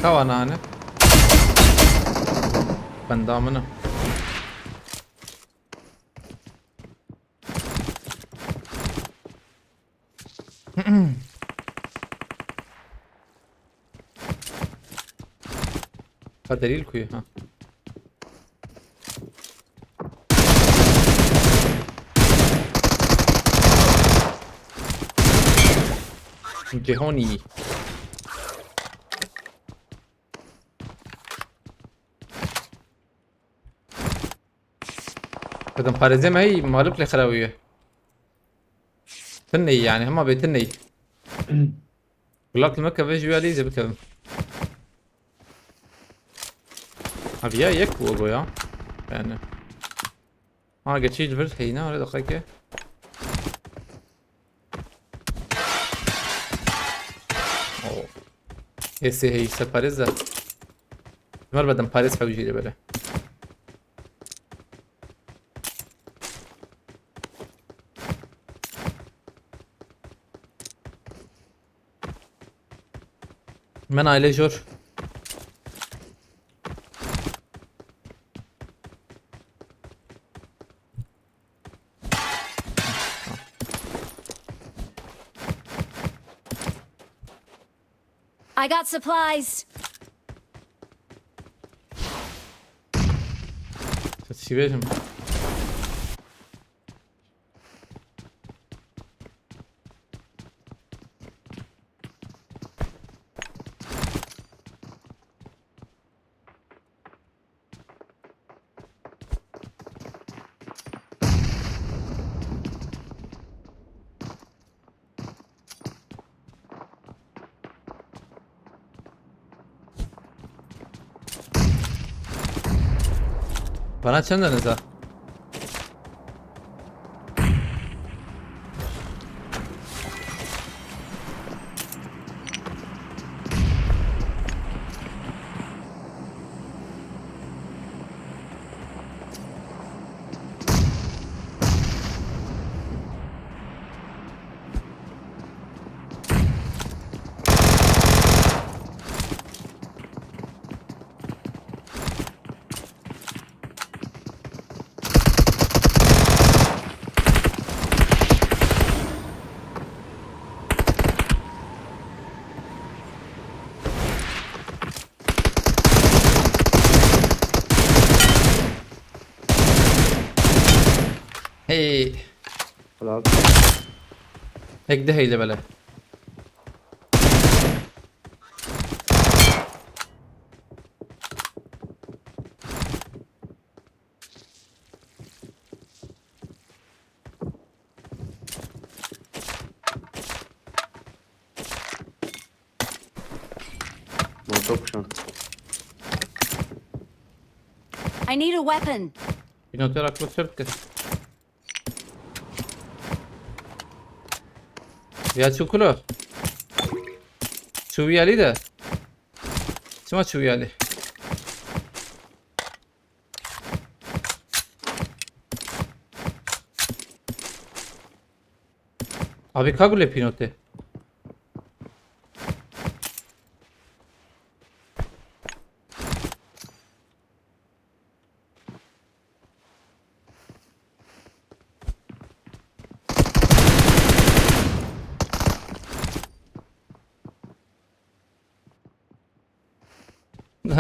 كوانا هنا بندامنا دليل كوي ها جهوني بدهم باريزي ما هي مالك لي خلاويه تني يعني هما بيتني بلاك المكة بيجي علي زي بكذا ابيا يك وابويا يعني قد شي الفرد هنا ولا دقيقة اوه هسه هي سباريزا مر بدم باريس حوجي لي بلا من aile jor. I got supplies. چی بگم bana چند نزا هي خلاص هيك ده هي اللي بلا موتوك شان I need a weapon. اینو ترا کلوسرت کس ya çukulu çuviyali de Sima çuviyali abi kagule pinote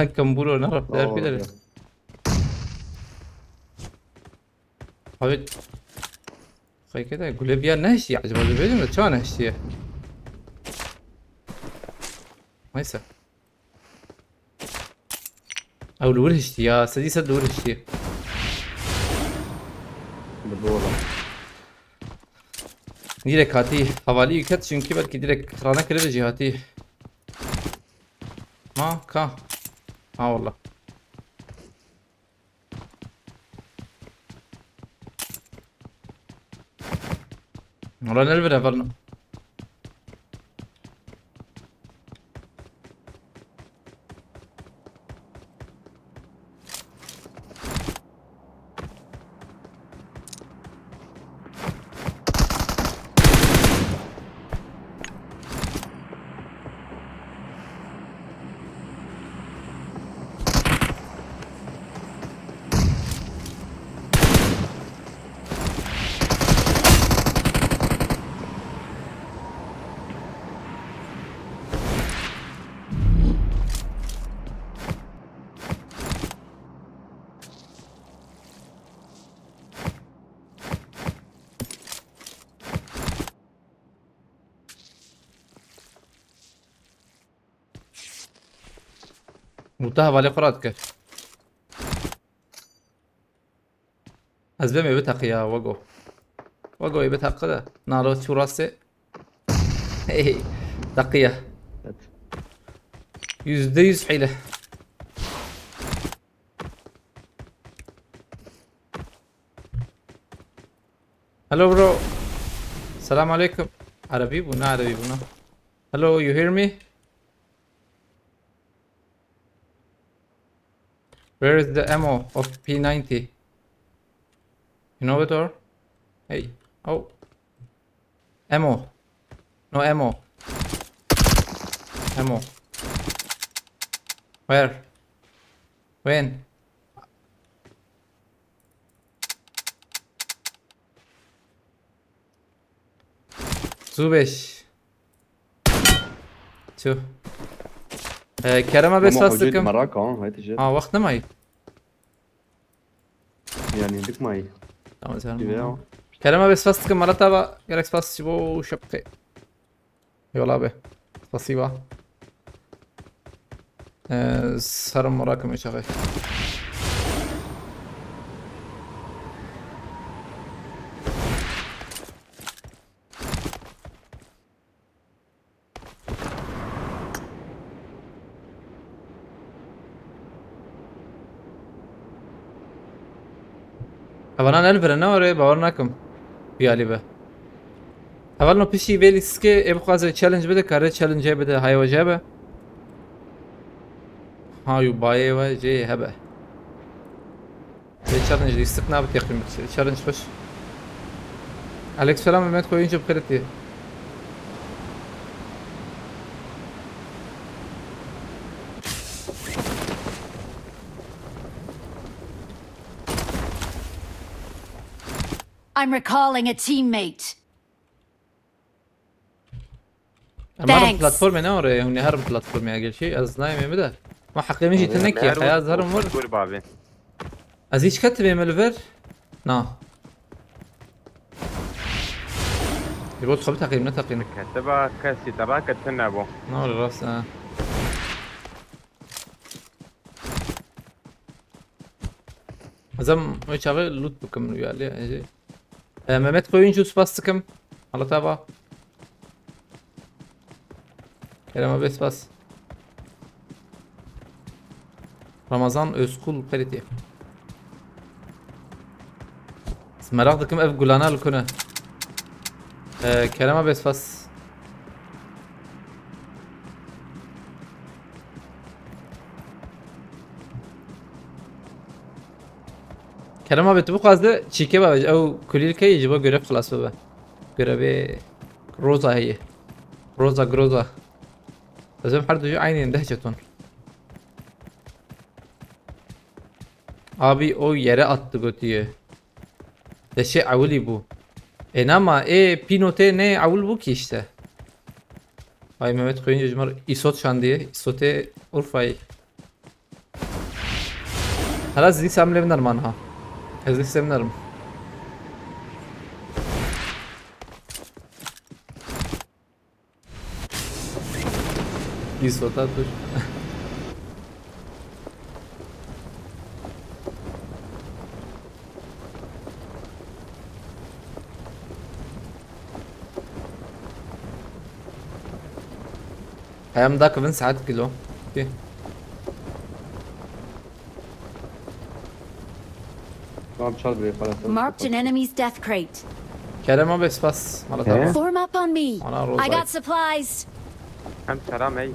كمبورو نعرف تعرف كده abi خي كده يقول بيا نهشي عجب الفيديو شو نهشي ما يصير او الورشتي يا سديسة الورشتي بالدورة direkt هاتي حوالي يكت çünkü belki direkt krana kırıcı هاتي ما كا ها والله والله نلبرها فرنا منتهى بالي قراتك أزبمي بتاق يا وقو يبتاق ده نالو شو راسي تقية %100 حيلة هلو برو السلام عليكم عربي بنا hello you hear me where is the ammo of P90 you know it or hey oh ammo no ammo where when زوبش شو كرمه بس ماما موجود فاستكم مراك هاي تجي وقتنا ماي يعني عندك معي تمام زين كذا كرمه بس فاستكم مرة با جالك سباس شبو شبقي يلا به спасибо سرم مراكم يا شيخ Havadan elbette oraya bavarnakum galiba. Havalno pishi veliske ebqaze challenge bede kare challenge bede hayva jabe. Hayu baye ve je hebe. Ve challenge istikna بتقدم challenge خوش. عليك سلام Mehmet koyunca بخيرتي. I'm recalling a teammate. Ama platform ne oraya? Huni her platform ya gel şey az naim mi de. Ma hakkı جيت لك يا حياة زهر مر. قول بابي أزيش كتب ملفر؟ نا. يبغى تخبط تقييم نتقييم. كتبها كاسي تراك تنابو نا ولا راس زم وش شغال لوت بكم ويا ليه مهمت koyun جوس باستكم على تابع كلام بس رمضان özkul kalite مراغدكم اف قولانا لكنا كلام بس كلام بتبقى قصده çike بابا او كليلكي يجيبوا görev خلاص بابا görevi روزا هي روزا جروزا لازم حد يجي عيني اندهشتون Abi o yere attı götüyü. Deşe avuli bu. Ama pinote ne avul bu ki işte. Ay Mehmet koyunca cumar isot şan diye. İsote Urfa'yı. Hala zili semlevinler manha. Zili semlerim. İsota dur. ايام ذاك بن ساعات كيلو اوكي tamam çal buraya خلاص Marked an enemy's death crate. كلام بس بس مرة ثانية Form up on me. أنا I روزاي got supplies. هم سلام اي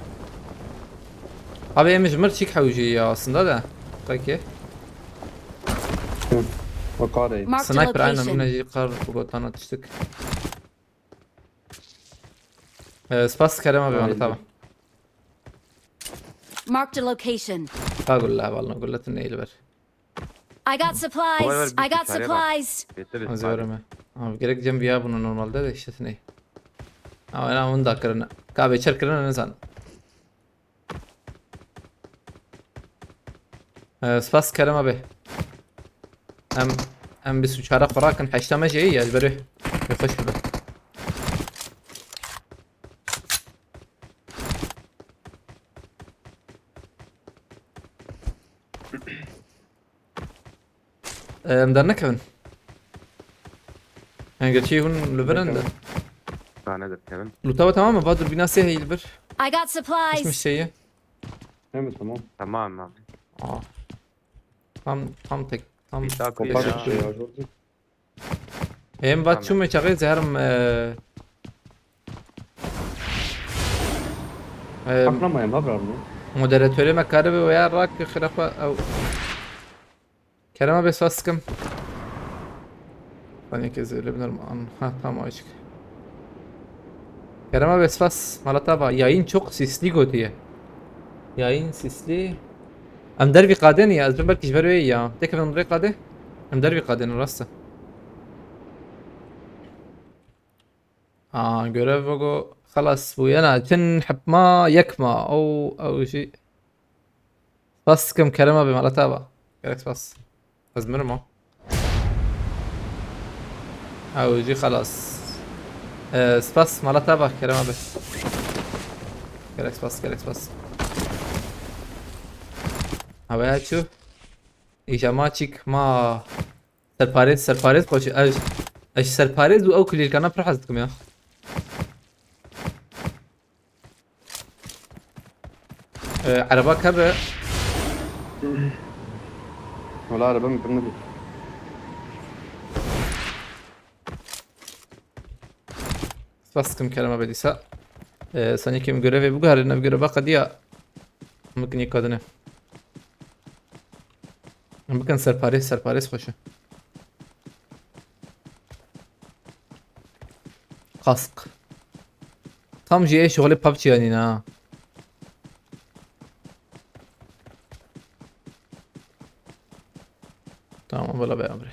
abi mecbur çik حوجي aslında da peki وقاري Marked a سنايبر عنا location. من يجي قار بقطعنا تشتك سباس كلام ابي مرة ثانية Marked a location. اقول لها والله قلت انه يلبر I got supplies. I got supplies. زورمه abi gerek cem ya bunu normalde de işte ne ama ben onu da kırına kahve içer kırına ne san سباس كلام ابي ام بس شارع فراكن حشتا ماشي يا البريح يخش به مدرنا كمان يعني قلت شي هون لبنان انا ده كمان لو توا تمام بادر بنا سهي البر I got مش supplies. شيء تمام تمام. تمام. tam tek tam تاكو Compare يا şey ya Jordi. hem bat şu me çağır zehram Aklamayayım haber mi? moderatörü me karbe ve ya rak khirafa او Kerem'e bes faskım. Hani kez lebnar ha tamam açık. Kerem'e bes fas malataba yayın çok sisli gotiye. Yayın sisli. Em derbi قادن يا أزبر بركي جبروا يا تكفى من طريق قاده أم دربي قادن الرصة görev بقو خلاص ويانا تنحب ما يكما أو شيء بس كم كلمة بمرتبة كركس بس أزمر ما أو جي خلاص بس مرتبة كلمة بس كركس بس هوایا چو ایجاما چیک ما سرپارز خوش اش سرپارز او کلیل کنا پر حزت کم یا عربا كبه ولا araba mı kırmızı? بس كم كلمة بدي سا ثانية كم جرافي بقهر إنه بجرافة قديا ممكن يقدنه ممكن سرپارز خوشه قاسق tam جي شغل بابجي يعني نا tamam valla be amre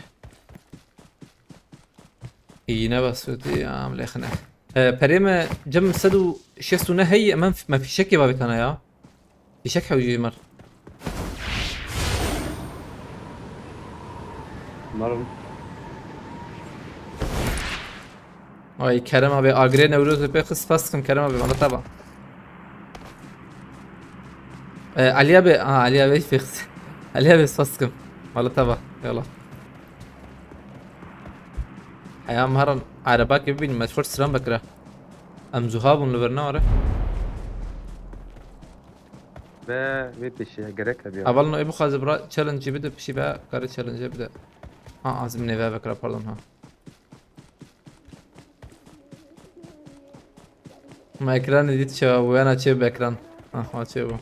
yine basıyordu عامل خناق بريمة جم سدو شيستو نهي ما في شك بابك انا يا في شك حوجي مر Umarım. Ay Kerem abi agre nevroz be kız faskım Kerem abi bana taba. Ali abi fix. Ali abi faskım. Valla taba. Yalla. Ayağım haran araba gibi benim meşhur sıram bakra. Am zuhabun lverna ora. ده بيت الشيء جريك ابي Avalno ebu khazibra challenge bide bir şey be karı challenge bide. Ha azim neve bakra pardon ha. ما ekran edit şava bu yana çev ekran. Ha açıyor bu.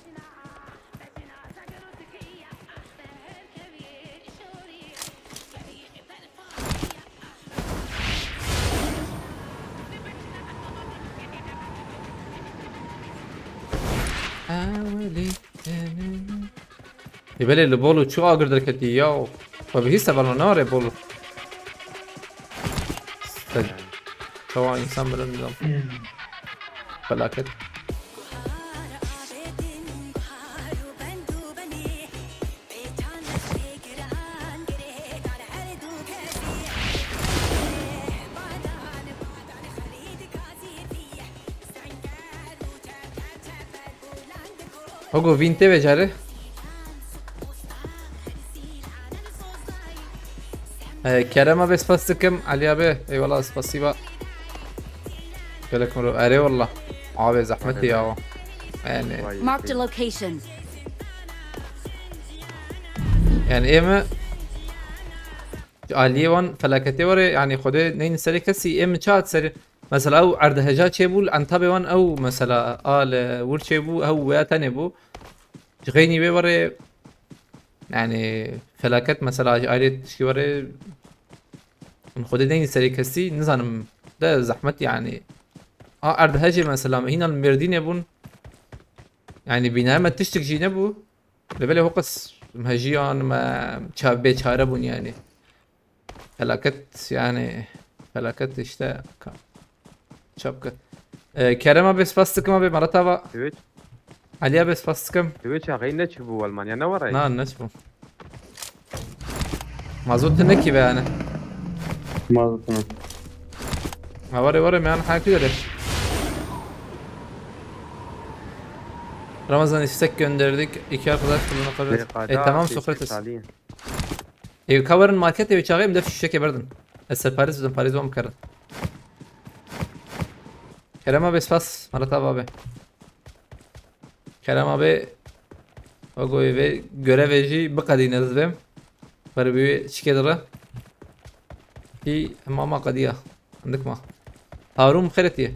يبالي اللي بولو شو اقدر كتي ياو فبهيسا بالو نار بولو طبعا انسان من النظام فلاكت هوجو فينتي بجاره كرم abi spasikim Ali abi eyvallah spasiba لكم اري والله abi zahmeti ya yani Marked a location. يعني ايما علي وان فلاكتي وري يعني خده نين سري كسي ايما شات سري مثلا او عرض هجات شيبول عن تابي وان او مثلا ور شيبو او ويا تاني بو غيني بي وري يعني فلاكت مثلا عائلة شي وري من خده نين سري كسي نزانم ده زحمت يعني عرض هجي مثلا هنا المردين يبون يعني بينما ما تشتك جي نبو لبالي هو قص مهجيان ما بيشاره بون يعني فلاكت يعني فلاكت اشتا شبكة كريمة بس فاستكم ابي مرتبة تويتش عليا بس فاستكم غير نتشبو المانيا نورا نعم نشبو ما زلت نكي بقى انا Mağaza tamam. ما وري ما انا حاجة كده Ramazan istek gönderdik. İki arkadaş bulana kadar. Tamam Sokrates. ايو كفرن ماركت ايو شاغي مدف شيكي بردن هسه باريس بدن باريس وام كرن كلام ابي سفاس مرتا بابي كلام ابي اقوي في göreveci بقدي نزبم بربي شكدره في ماما قديه عندك ما هاروم خيرتي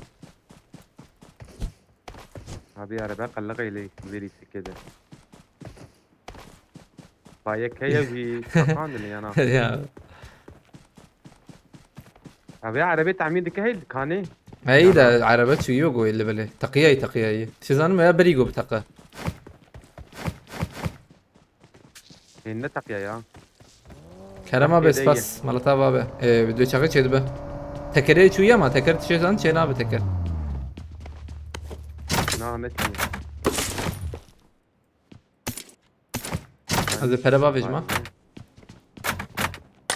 Abi araba قلقي لي فيريسي كده بايك هي في سبحان اللي انا يا abi عربية تعمير كهيل كاني هيدا عربات شو يوغو اللي بلي تقياي شي زانم يا بريغو بتقى هنا تقيا يا كلام بس بس مالتا بابا بدو شغل شي دبه تكري شو يا ما تكرت شي زان شي نابه تكر نا متني هذا para baba جماعه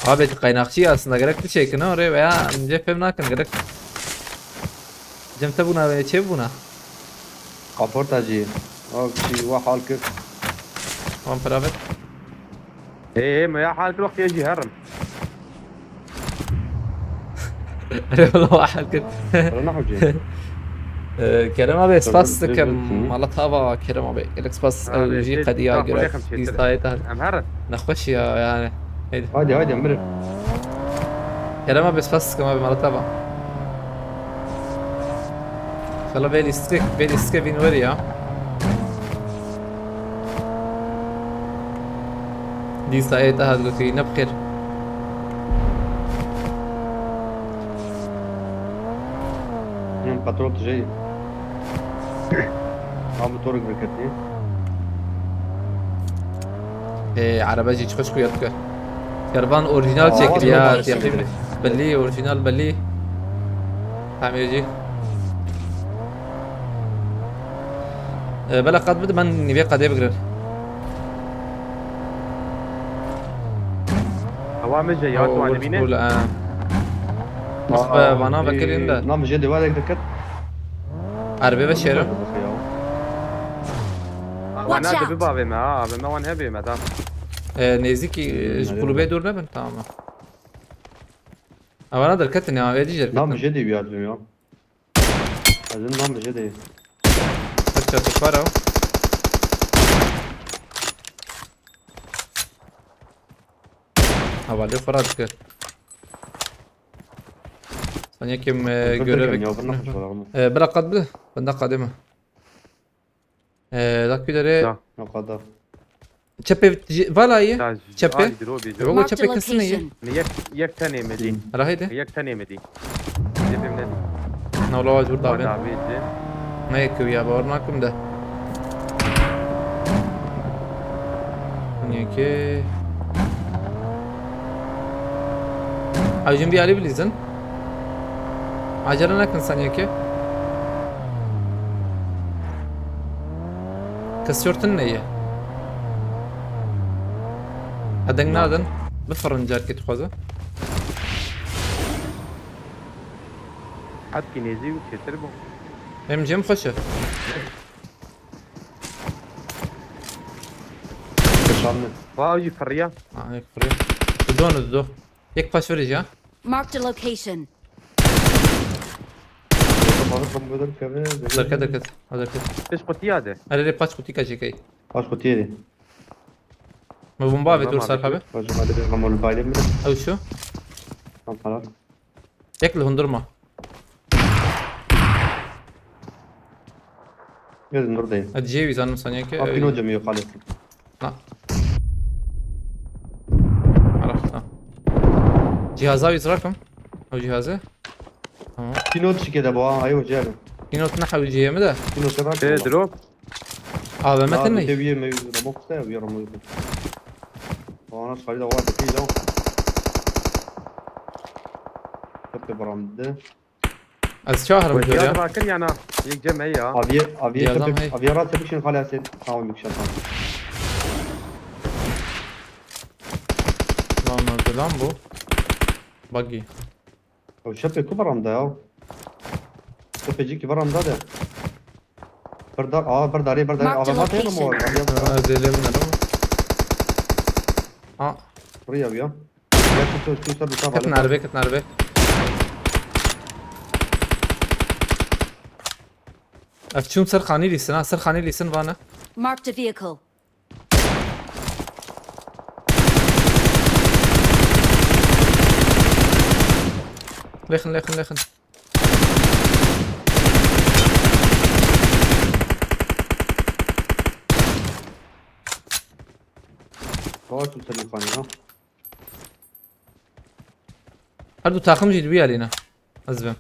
abi kaynakçı aslında gerekli şey ki ne oraya veya cephem nakin gerek جمت buna ve çev buna قابورتا جي او شي واحد كيف on private ايه ما يا حال كل وقت يجي هرم والله واحد كده نحو جي كريم abi اسباس كم مالتها كريم abi الاكسباس جي قديا جرك دي ستايتها ام هرم نخش يعني هادي امر كريم abi اسباس كم abi مالتها خلا بيلي ستيك فين وريا دي ستايتها دلوقتي نبخر باترول جاي عم بتورق بالكتني عرباجي تخش كويتك كرفان اوريجينال شكل يا تيقي بلي اوريجينال بلي تعمل بلا قد بد من نبي قد يبقر هوامج جاي وانت بينا ولا مخبى وانا بكرين ده نعم جدي والك دكت عربي بشيره وانا تبي بابي ما وان هبي ما نيزيكي قلوبي دور نبن تمام انا دركتني يا دي جركتني نعم جدي بيعلم يا أظن نعم جدي حتى تفارو حوالي فرادك ثانية كم görevek بلا قد بده بنا قادمة ذاك كده قدر تشبي فالا هي تشبي دروبي يقول Marked a تشبي كسنة هي location. يك تاني مدي على هيدا يك تاني مدي جيب من نولو واجور دابين دافيد ما يكو يا بورناكم ده ثانية عاوزين بيالي بليزن عجلنا كن ثانية كسرتن نية هدن نادن بفرنجات كي تخوزه حد كنيزي وكسر بو هم جيم خشه واجي فريا هيك فريق بدون دو يك باش فريج ها Marked a location. هذا كذا كذا هذا كذا ايش قتياده هذا اللي باش كوتيكا جيكاي اش قتيري ما بومبا في دور صاحبه رجل ما ادري غمر البايلم من او شو خلاص ياكل هندرما يد نور دين اتجيبي زانو ثانيه ابينو جميع خالص لا عرفت جهازه يزركم او جهازه تمام كينو تشي كده بوا ايوه جاله كينو تنحى وجهه مدى كينو شراك دروب اه مثلني تبي ما مقطع ويرمو وانا خالد واحد كيلو كنت برامد از شهر يا بدوريا راكن يعني يك جمعيه يازم هي. افيرات تبيشن خلاص حاول مكشف لون لامبو باقي او شبه كبرم ده يا شبه جيك برام ده بردار برداري Marked a ما تهنا location. مو هذا اللي من فريا بيا يا شو صار بتابع كتنا عربي كتنا عربي افتشون سرخاني لي سنة سرخاني لي سن فانا Marked a vehicle. ليخن هو شو صار لي ها هردو تاخم جيد بيا لينا ازبم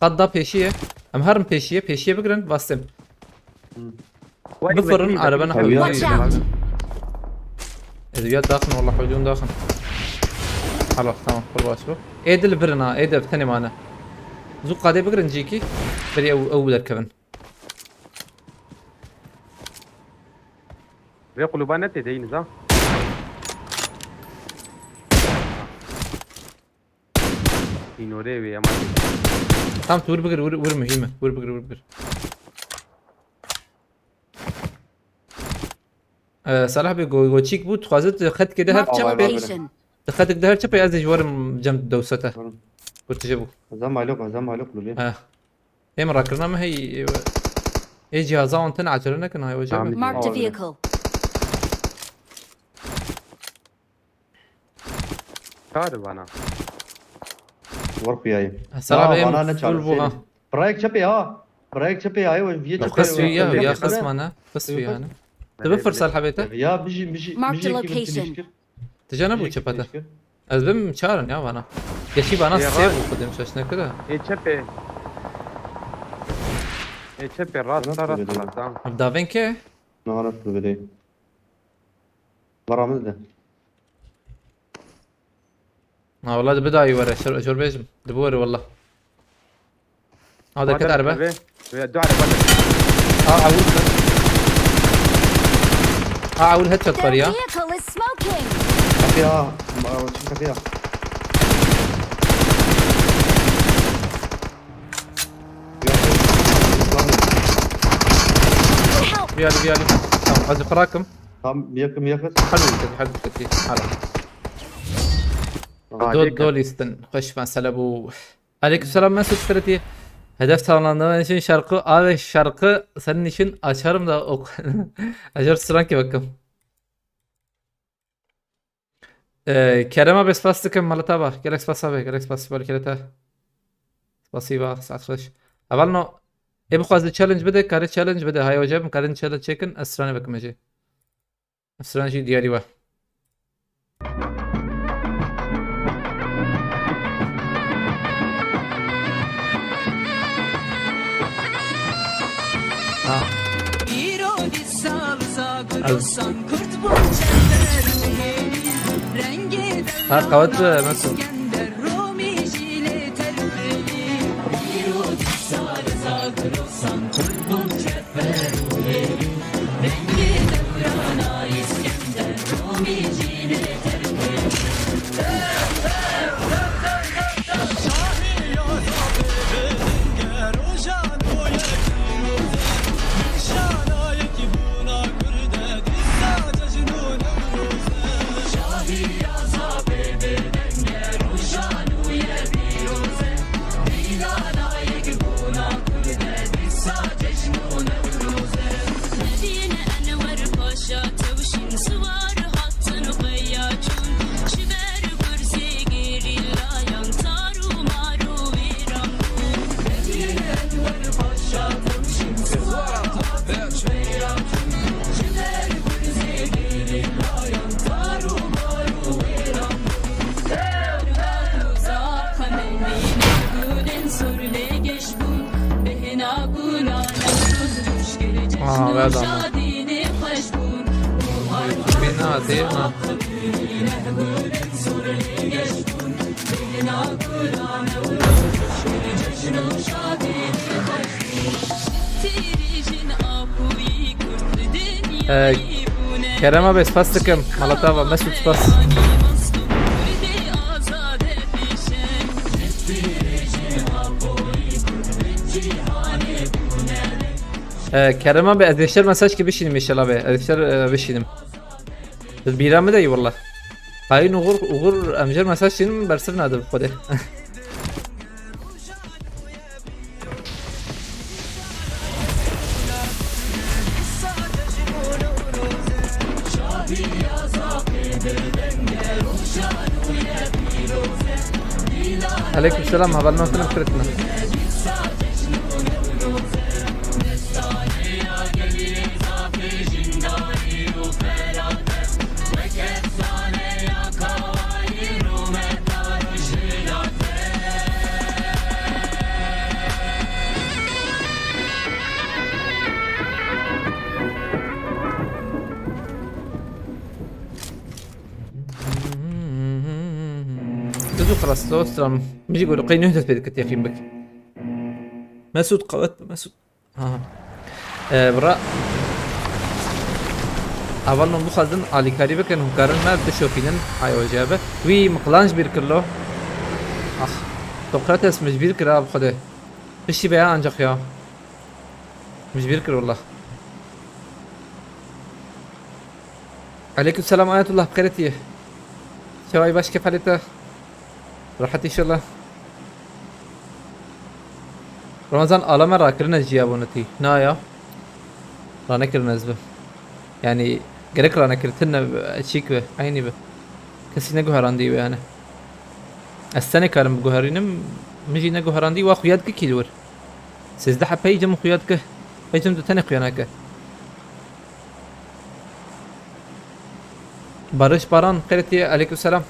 قد دا بيشيه ام هرم بيشيه بقرن باستم بفرن عربنا Watch حوالي out. ادويات داخل والله حواليون داخل خلاص تمام كل باشو ايد البرنا ايد بثاني معنا زوق قادي بقرن جيكي بري او دركبن يقولوا بانت تدين ذا ينوري يا مالك تمام تور بقر ور مهمه ور بقر صلاح بيقول تشيك بوت خوازت خد كده هر Marked a شبه location. خدك ده هر شبه از جوار جنب دوسته قلت جابو هزام عليك لولي اه هي مرة كرنا ما هي اي جهازا وانتن عجلنا كنا هاي وجهه Marked a Oh, vehicle. كارب انا ورق ياي صلاح انا بهم فول بوها برايك شبي هاي وفيت قص فيها يا خص معنا قص فيها انا تبفر صالح بيته يا بيجي Marked a location. تجنبوا شبته ازبم شارن يا وانا يا شي بانا يا سيف وقدم شاشنا كده اي تشبي الراس صار خلاص ابدا فين كي نعرف بدي برا مزده والله ده بدا يوري شور بيجم دبوري والله هذا كده عربه دو عربه اعول هيد شوت Their فريا vehicle is smoking. فيها شو فيها Help. بيالي تمام ازق راكم هم ياكل حلو كتير دول يستن خش مع سلبو عليكم السلام ما سترتي hedef tamamlandığı için şarkı abi şarkı senin için açarım da açar sıran ki bakalım. Kerem abi spastik malata var. Gerek spasi var kelete. Spasiba saat خوش. اول نو ابو خواز چالش بده کاری چالش بده های وجب کارن چالش چکن اسرانه بکمجی. اسرانه چی دیاری با. Bir o salsa kırılsan kurt bu çember rengi Ha kavat nasıl? İskender Rumi jilet elbeli Bir o salsa kırılsan kurt bu çember rengi devrana İskender Rumi jilet elbeli ver damla. Bina değil mi? Kerem abi spas tıkım. Malatava Mesut spas. Kerem abi arkadaşlar mesaj gibi bişinim inşallah abi. Arkadaşlar bişinim. Biz bir mi de iyi valla. هاي نغور امجر مساج شنو برسلنا هذا بخده. عليكم السلام هبلنا فكرتنا. خلاص لو استلم مش يقولوا قينه تثبت يا اخي بك مسعود قوت مسعود برا اولنا مخزن علي كاريبه كانوا كارنا بتشوفينن هاي وجابه وي مقلانش بيركلو اخ توقعت مش بيركل بخده ايش بيها انجح يا مش بيركل والله. عليكم السلام آية الله بخيرتي شواي باش كيف حالته راحت ان شاء الله. رمضان آلام را كرنا جيابونتي نايا رانا كرنا زبه يعني قريك رانا كرتنا تشيك به عيني به كسي نقو هراندي به انا السنة كارم بقو هرينم مجي نقو هراندي واخوياتك كيلور سيزده حبا يجم خوياتك بيجم دو تاني خوياناك بارش باران خيرتي عليكم السلام.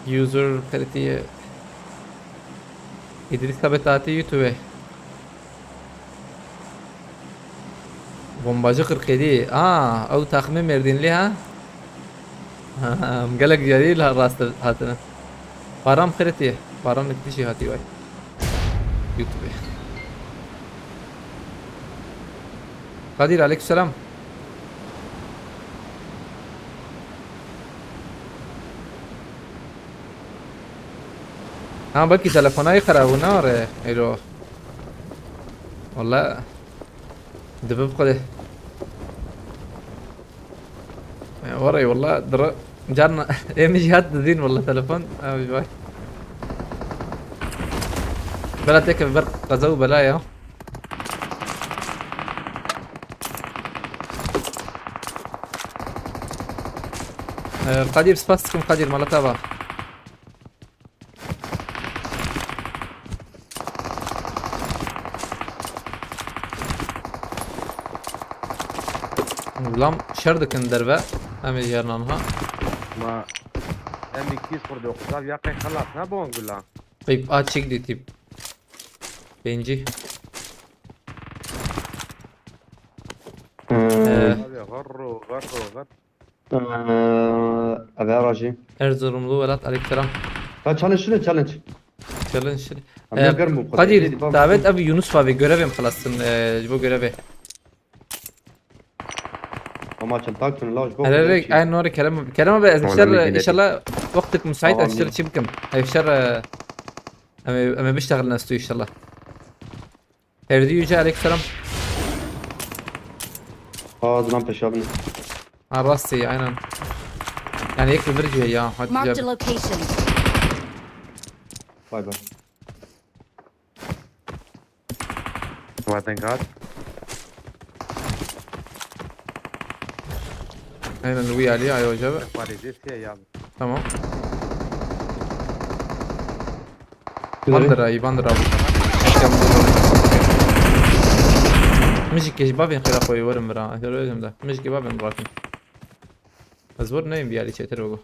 يوزر خيرتي إدريس كابتاتي يوتيوب بومباجي قرقيدي او تخمين مردين ليها مقلق جليل هالراس هاتنا بارام خيرتي بارام نكتشي هاتي واي يوتيوب. قادر عليك السلام. بلكي تلفوناي خرابونا ورا ايرو والله دبب قده وراي والله در جارنا ايمي جهات دين والله تلفون باي بلا تك برق قزو بلايا قدير سباستكم قدير مالتابا لام شردكن دربه همه جرنانها ما امي كيس خورده خلاص يا اخي خلاص ها بون قول طيب تشيك دي تيب بينجي غرو ابي راجي ارزرملو ولات عليك السلام. تشالنج شنو تشالنج تشالنج قدير دعوت ابي يونس فابي görevim خلاص bu görevi. وما تشنتاك من لاج بوك هلا اي نوري كلام بقى ان شاء الله وقتك مساعد اشتغل شي بكم هاي الشر اما بشتغل ناس ان شاء الله. هردي يجي عليك السلام. زمان بشابني على راسي عينا يعني هيك برجي يا حد Marked a جاب location. باي باي وبعدين قاعد عينا نوي عليه ايوه جاب فاريزيسيا يا تمام. بندر اي بندر مش كيش بابين خير اخوي ورم برا هذول ده مش كي بابين براكن ازور نايم بيالي شيء تروقو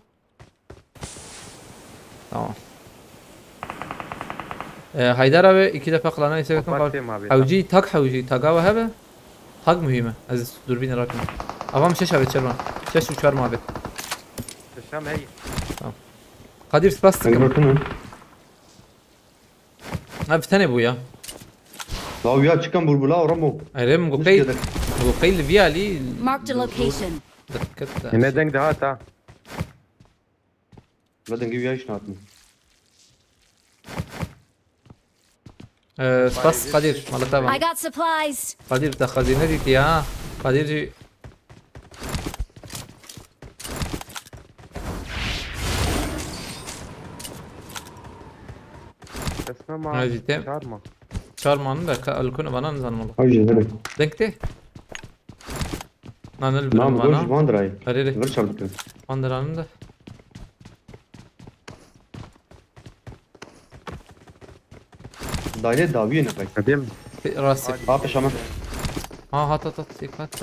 tamam. Haydar abi 2 defa klana istek حوجي تاك حوجي تاقاوه هبه تاق مهمة از دوربين راكن افهم شش هبه شرما شش وشار ما بيت الشام هي قدير سباستك اب ثاني ابويا لا ويا تشكن بلبلا ورمو ارم قوقي فيالي Marked a location. دكت هنا دنگ دهاتا لا دنجي ويا ايش ناتني سباس قدير مالا I تابع got supplies. قدير تخزينة دي ها قدير جي اسمه ما هاجي تم شارما. شارمان ده الكون بنا نزان ملو هاجي هذا دنكتي نانل نعم بنا دوش بنا باندراي هريري غير شرطك اندران ده دايلت داوية نقاي قديم. راسي هات شامل ها هات سيكات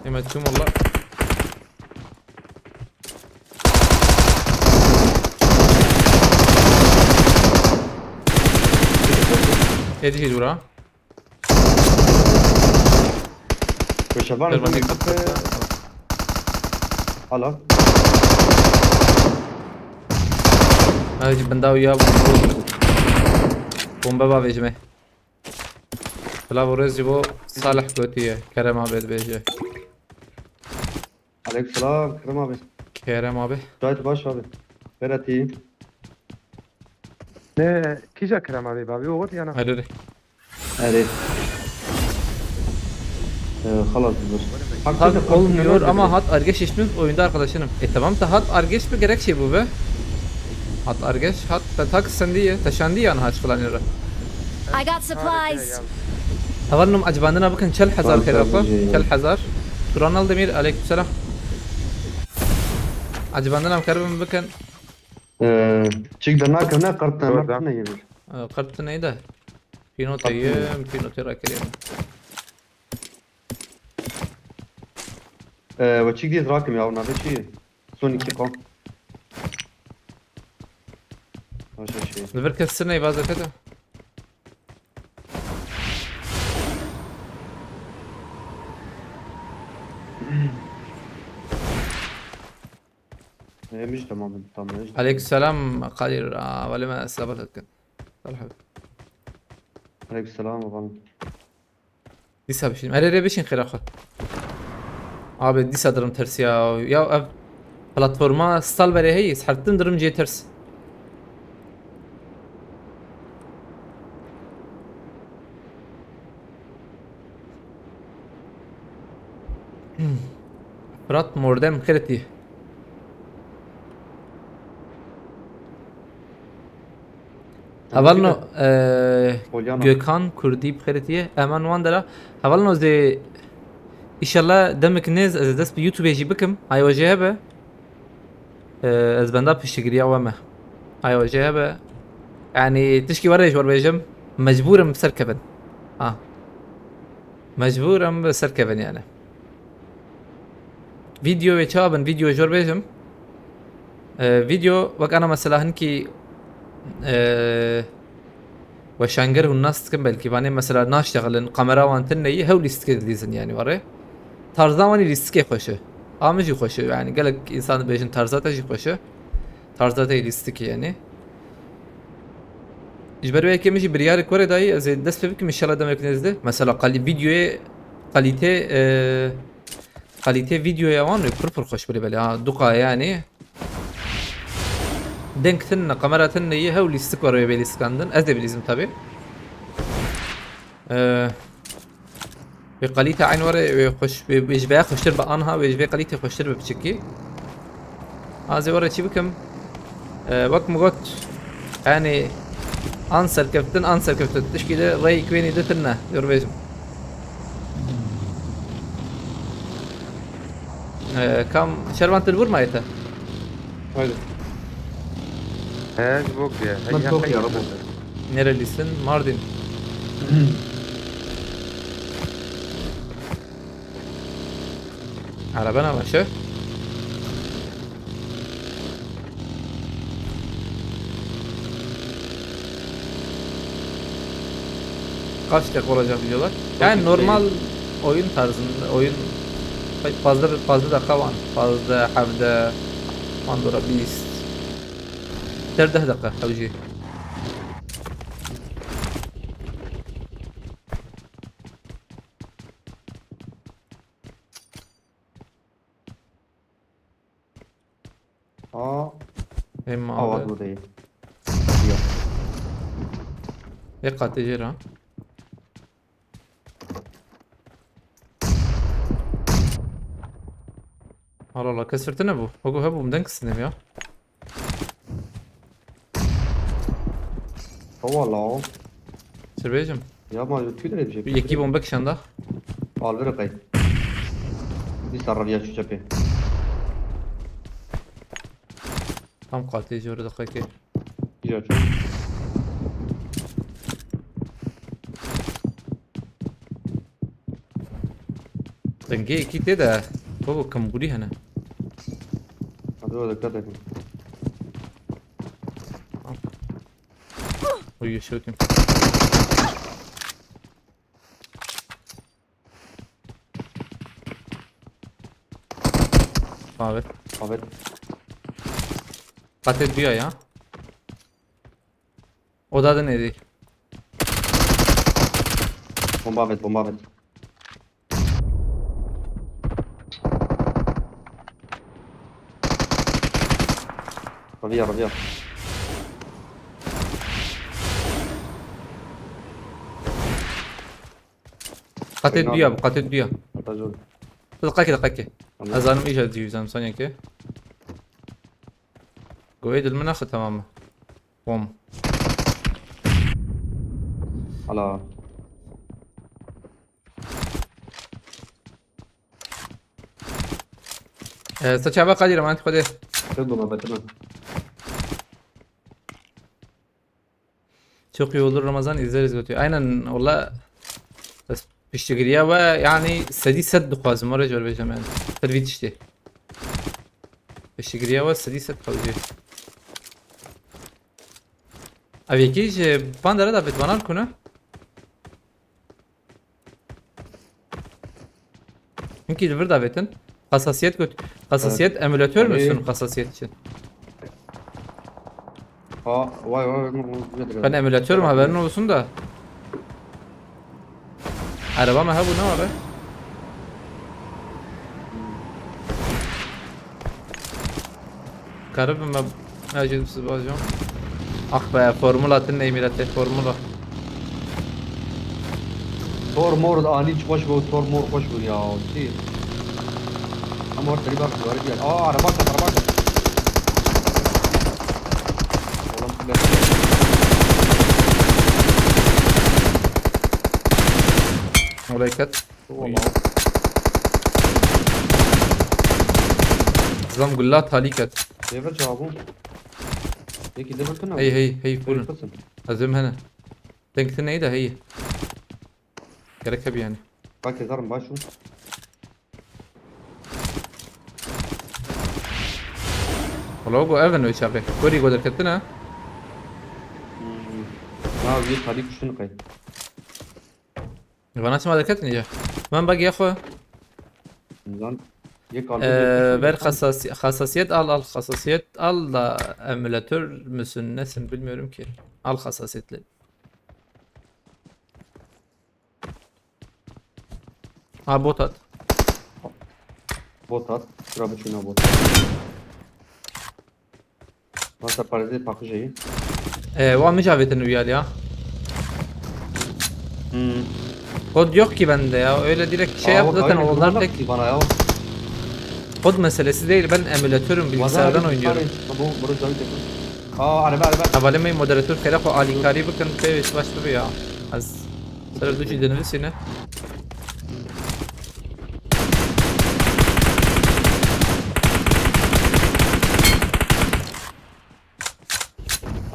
يما تشوم والله يدي دورا وشبان تربني هلا هاجي بنداوي يا بومبا بابا بيجمه فلا ورز بو صالح قوتيه كرم عبد بيجي عليك السلام كرم ابي كرم عبد جايت باش ابي غيرتي Ne kişi krem abi babi oğut yana. هريري هذه خلاص بس Hat olmuyor ama hat argeç işimiz oyunda arkadaşınım. Tamam da hat argeç bir gerek şey bu be. Hat argeç hat da tak sendiye taşandı yani haç falan yere. I got supplies. Havanım acabandına bakın çel hazar Tamam, kerafa. tamam. Çel hazar. Turanal demir aleykümselam. Acabandına karabım bakın. تشيك درنا كنا قرطنا Doğru. مرتنا يبي Kartı neydi? Pinotayım, pinotera kereyim. وتشيك دي راكم يا ونابي شي سوني كيقو ماشي شي Zıvır kestirne ibazet kete. مش تمام تمام Aleykümselam Kadir. Vali ma sabatakken. Merhaba. عليك السلام وغلط Disa bişin. Erere bişin khirafa. Abi disa durum ters ya. Ya ev platforma stal vere hey. Sarttın durum C ters. Fırat mordem khireti. Havalno Polyana. Gökhan Kurdi bkhiretiye. Eman wandara. Havalno ze İnşallah demek nez az dest bir YouTube يجي بكم هاي وجهها به از بندا بشتغريا وما هاي وجهها به يعني تشكي وريش وربيجم مجبورا بسركبن مجبورا بسركبن يعني فيديو يتشابن فيديو جوربيجم فيديو وك انا مثلا هنكي وشانجر والناس تكمل كيف انا مثلا ناشتغل قمرا وانتني هولي ستكليزن يعني وري tarzdan riske koşu. Amacı koşu yani gelek insan bejin tarzata jı koşu. Tarzata riski yani. İcbari ve kemişi bir yer kore dahi az dest pek inşallah demek nezde. Mesela videoya kalite videoya var pır hoş böyle ha duka yani. Denktin kameratın neyi havli istik var böyle iskandın. Az da bilizim tabi. بقليته عين ورا يخش بيجباه خشتر بقانها ويجباه قليته خشتر بشكي هذا ورا شي بكم وقت مغوت يعني انسر كفتن تشكيله ري كويني دتنا يوربيزم كم شربان تلبور مايته هذا He bok ya. من فوق يا رب نيرليسن ماردين Arabana başı. Kaç dakika olacak videolar? Yani normal oyun tarzında oyun fazla dakika var. Fazla havda Pandora Beast 3 dakika حوجي اما आवाज हो रही है يقع تجيرها Allah Allah kesirtine bu. Hogu hebu mden kısınım ya. والله سربيجم يا ما تقدر تجيب يكي بومبك شندا الفرقي دي صار فيها شو شبه tam قاتل جوري دقيقة يا دنجي اكيد كده هو كم بودي هنا هذول كذا ويو شوتين طابت قابل قاتل بیا ya odada neydi? بومبافت ربيع قاتل بیا رجل دقيقة أزانم إيش هتجيب ثانية كي قويد المناخ تماما بوم على استشعبها قادرة ما أنت خده تبدو ما بتنا çok iyi olur Ramazan izleriz götüyor. Aynen valla بس بيشتغليها بقى يعني سدي سد قازم مرة جور بيجام يعني تلفيد تشتي بيشتغليها بقى سدي سد قوي أبي كيش باندرا da بتبانال كنا Çünkü liver davetin hassasiyet hassasiyet emülatör müsün hassasiyet için? vay Ben emülatörüm haberin olsun da. Araba mı ha bu ne abi? Karabım ben acelesiz bakacağım. Ah be formula atın emirate formula. ثور مور اني خوش بو ثور مور خوش بو يا سي امور تقريبا ورد يعني عربات Moleket. والله Zam gullat halikat. ليفل جوابو هيك ليفل كنا هي فولن. Azim hene. Denktin neydi هي. Gerek tabi yani. باكي زرم باشو والله bu evden öyle abi. Kori godar kettina. ما ويت هذيك شنو قاي Bana اسمع دكتني ya. Ben bak ya خو. زين يك Ver hassasiyet al hassasiyet al da emülatör müsün nesin bilmiyorum ki. Al hassasiyetli. Ha bot at. بوتات ترى شنو بوت ما صار بارزي باكو جاي Var mı Cavit'in üyel ya? Kod yok ki bende ya. Öyle direkt şey yap zaten onlar tek bana ya kod meselesi değil. Ben emülatörüm bilgisayardan oynuyorum. Bu burası zaten araba Havalime moderatör kere ko alinkari bakın pevis başladı ya. Az sıra dışı deniriz yine.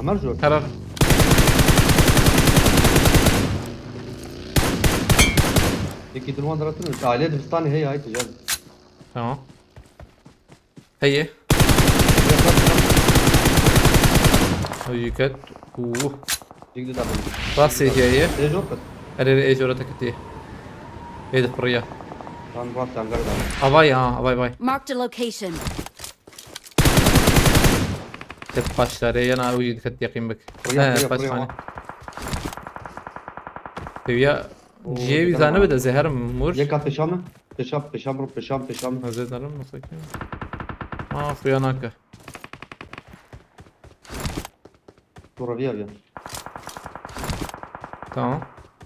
عمر جور Karar. يكي دروان دراتن تعالي دبستاني هي هاي تجاز Tamam. Hey. Uyukat. يقدر دابل Rası hediye. ايه جور بس Arere ejorata kiti. Hedi buraya. كان واقف عن قرد Avay ha, avay. Marked a location. Hep başlar yana uyu dikkat yakayım bak. Buraya, Baş buraya. hani. Ya Ciye bir tane de zehir mur. يكا بشام بشام Hazırlarım nasıl ki? Fuyanaka. دورا فيها فيها Tamam.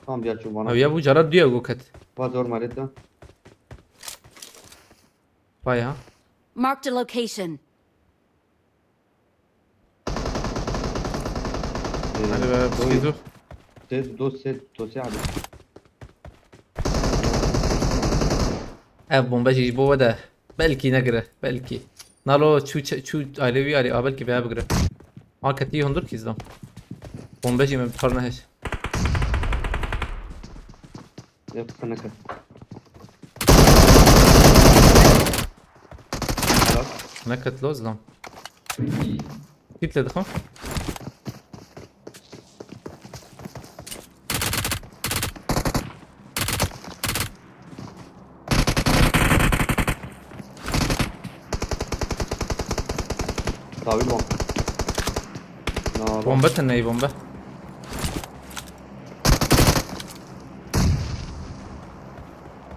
تمام بيا شو وانا Ya bu jarad diyor gukat. دور مالتنا Vay ha. Marked a location. hadi be buydu. دوسي عليه. bombacı bu da belki negre belki. Nalo çu alevi ali belki veya bugre. Arkati hundur ki izlam. Bombacı mı karna heş. يلا خلنا كده. Nakat lozlam. Kitle dıkam. طاوي الوقت. نار. Bomba tane bomba.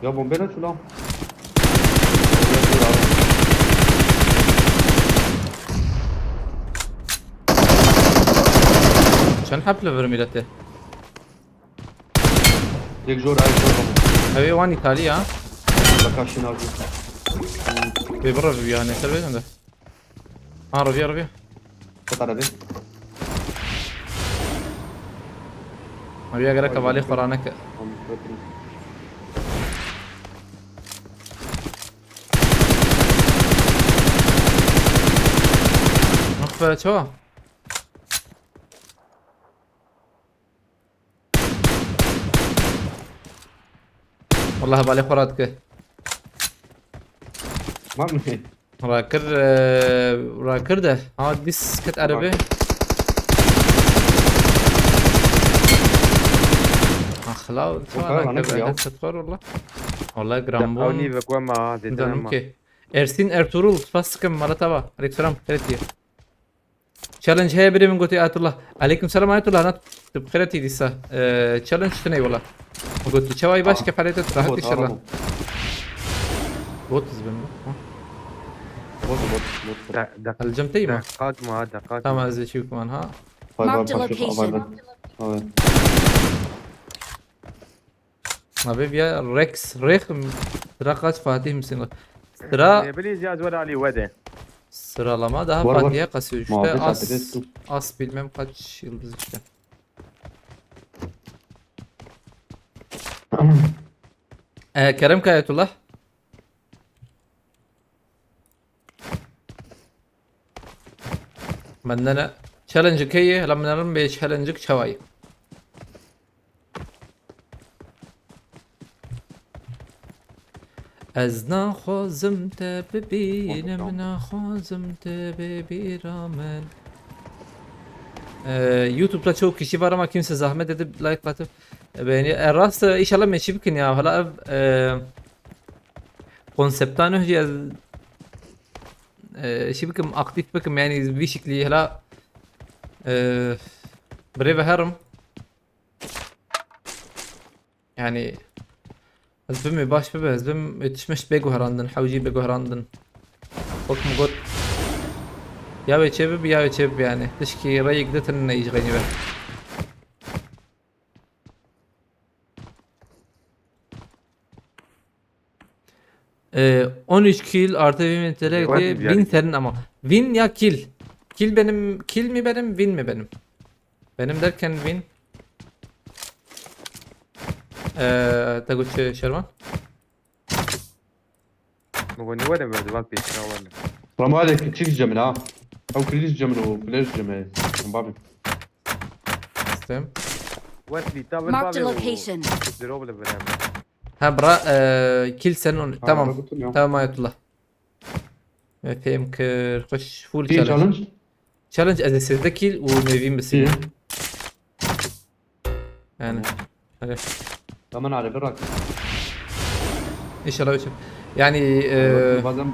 يا بومبينا شو لا؟ Şan hafle vermilete. يك جور عايز جور. Abi vani tali ha. بكاشين ارجو. بيبرر يعني سلبي عنده. ربيع. قطع ربي. Abi agara kavali khoranak. نخفى شو؟ والله بالي خراتك ما مني. راكر ده ديس كت عربي اخلاو تتفر والله جرامبون دقوني بكوما اوكي ارسين ارتورول فاسكم مرتبه عليك سلام خيرتي تشالنج هي بري من قلت آية الله عليكم السلام آية الله أنا بخيرتي ديسا تشالنج تني والله قلت شواي باش كيف حالتك راحت إن شاء الله بوت زبن بوت. الجمتي ما دقات تمام زي شو كمان ها Marked a location. ما بيبيا ريكس ريخ تراقات فاتي مسين ترى بليز ya zor Ali vade. sıralama daha Var, var. Fatih'e kasıyor işte Muhabbet as adresi. as bilmem kaç yıldız işte. Kerem Kayatullah. بدنا تشالنج كي لما نرمي تشالنجك شواي از نخوازم تا ببینم نخوازم تا ببیرم YouTube'da çok kişi var ama kimse zahmet edip like atıp beğeni rast inşallah meşi bikin ya hala konseptten önce شي بكم اكتيف بكم يعني بشكل هلا بريفا هرم يعني زبم باش ببه زبم تشمش بيجو هراندن حوجي بيجو هراندن حكم قط يا بيتشبب يعني تشكي ريق دتن يجغني به 13 kill artı bir metre 1000 senin ama win ya kill. Kill benim, kill mi benim, win mi benim? Benim derken win. تقول شرمان؟ مغني ولا بعد ما بيش ولا رموا عليك تشيك جمل ها او كليش جمل وفليش جمل بابي استم. واسلي تابل Marked a بابي location. دروب البرنامج Ha bra kill senin tamam. Tamam Ayetullah. Efendim kır hoş full في challenge. تشالنج Challenge azizde kill ومevin بس في yani. Hadi. كمان على برك İnşallah hocam. Yani بعدين